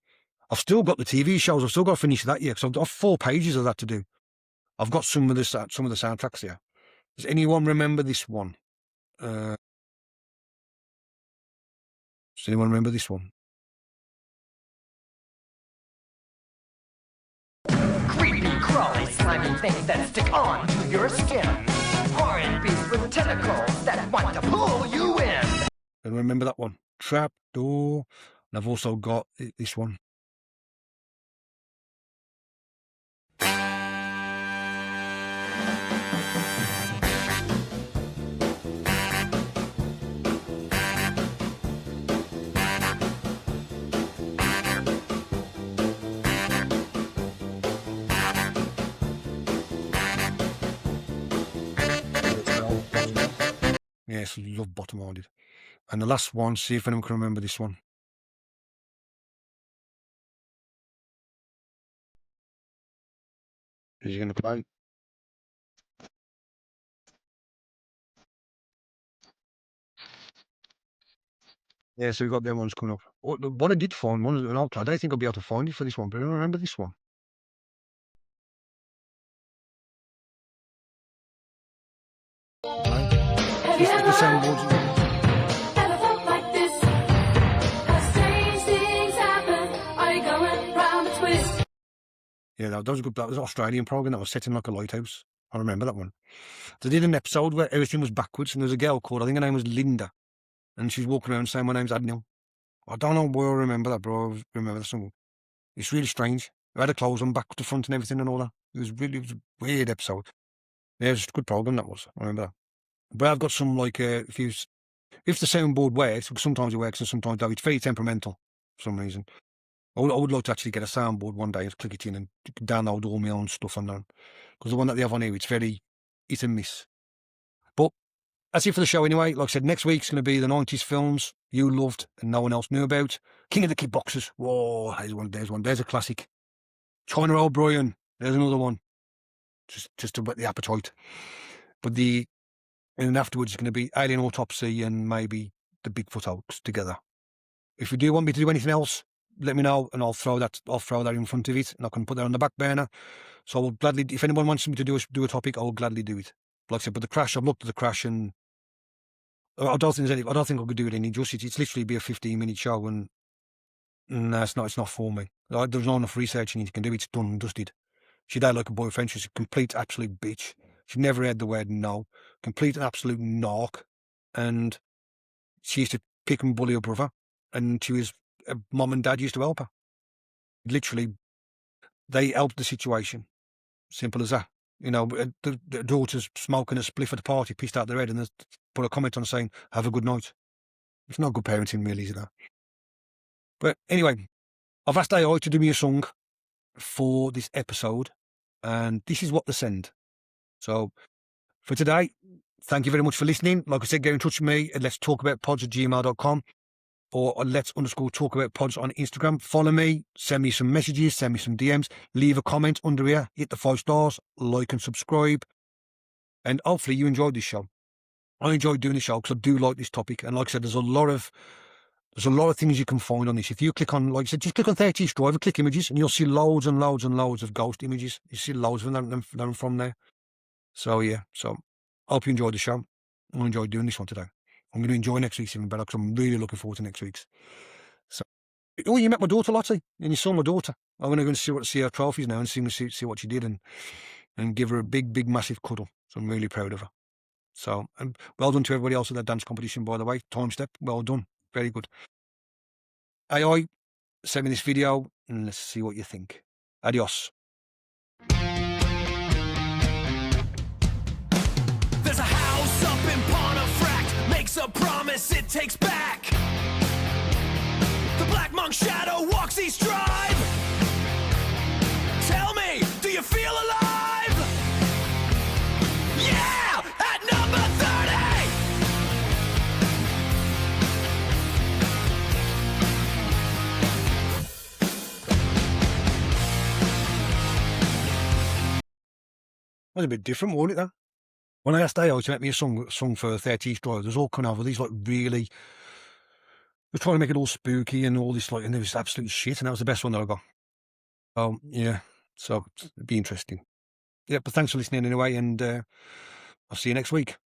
I've still got the TV shows. I've still got to finish that yet. So I've got 4 pages of that to do. I've got some of the soundtracks here. Does anyone remember this one? Does anyone remember this one? Creepy, crawly, slimy things that stick onto your skin. Horrid beasts with tentacles that want to pull you in. And remember that one? Trap door. And I've also got this one. Yes, love bottom-minded. And the last one, see if anyone can remember this one. Is he going to play? Yeah, so we've got them ones coming up. What I did find one, an altar. I don't think I'll be able to find it for this one, but I remember this one. Have you This is the ever soundboards. ever felt like this? How strange things happen. Are you going round a twist? Yeah, that was good. That was an Australian program that was set in like a lighthouse. I remember that one. They did an episode where everything was backwards, and there was a girl called, I think her name was Linda, and she was walking around saying, "My name's Adnil." I don't know where I remember that, bro. I remember that song. It's really strange. I had her clothes on back to front and everything and all that. It was a weird episode. Yeah, it was a good program that was. I remember that. But I've got some like if the soundboard works, because sometimes it works and sometimes don't. It's very temperamental for some reason. I would like to actually get a soundboard one day and click it in and download all my own stuff on that. Because the one that they have on here, it's very hit and miss. But that's it for the show anyway. Like I said, next week's going to be the 90s films you loved and no one else knew about. King of the Kickboxers. Whoa, there's one. There's a classic. China O'Brien. There's another one. Just to whet the appetite. But and then afterwards it's going to be Alien Autopsy and maybe the Bigfoot Hoax together. If you do want me to do anything else, let me know and I'll throw that in front of it and I can put that on the back burner. So I will gladly, if anyone wants me to do a topic, I will gladly do it. Like I said, but the Crash, I've looked at the Crash and I don't think I could do it any justice. It's literally be a 15-minute show and no, it's not for me. There's not enough research you can do. It's done and dusted. She died like a boyfriend. She's a complete absolute bitch. She never heard the word no. Complete and absolute narc. And she used to kick and bully her brother. And mom and dad used to help her. Literally, they helped the situation. Simple as that. You know, the daughter's smoking a spliff at the party, pissed out their head, and they put a comment on saying, "Have a good night." It's not good parenting, really, is it? That? But anyway, I've asked AI to do me a song for this episode, and this is what they send. So for today, thank you very much for listening. Like I said, get in touch with me at letstalkaboutpods@gmail.com or let's_talkaboutpods on Instagram. Follow me, send me some messages, send me some DMs, leave a comment under here, hit the 5 stars, like and subscribe. And hopefully you enjoyed this show. I enjoyed doing the show because I do like this topic. And like I said, there's a lot of things you can find on this. If you click on, like I said, just click on 30 Drive and click images and you'll see loads and loads and loads of ghost images. You see loads of them from there. So yeah, so I hope you enjoyed the show. I enjoyed doing this one today. I'm going to enjoy next week's even better because I'm really looking forward to next week's. So, oh, you met my daughter, Lottie, and you saw my daughter. I'm going to go and see her trophies now and see what she did and give her a big, massive cuddle. So I'm really proud of her. So, and well done to everybody else at that dance competition, by the way. Time step, well done. Very good. AI, send me this video and let's see what you think. Adios. There's a house up in Pontefract, makes a promise it takes back. The Black Monk shadow walks East Drive. Tell me, do you feel alive? Yeah, at number 30. was a bit different, wasn't it, though? When I asked Dad to make me a song for 30 East Drive, there's all kind of these, like, really... They're trying to make it all spooky and all this, like, and it was absolute shit, and that was the best one that I got. Yeah, so it'd be interesting. Yeah, but thanks for listening anyway, and I'll see you next week.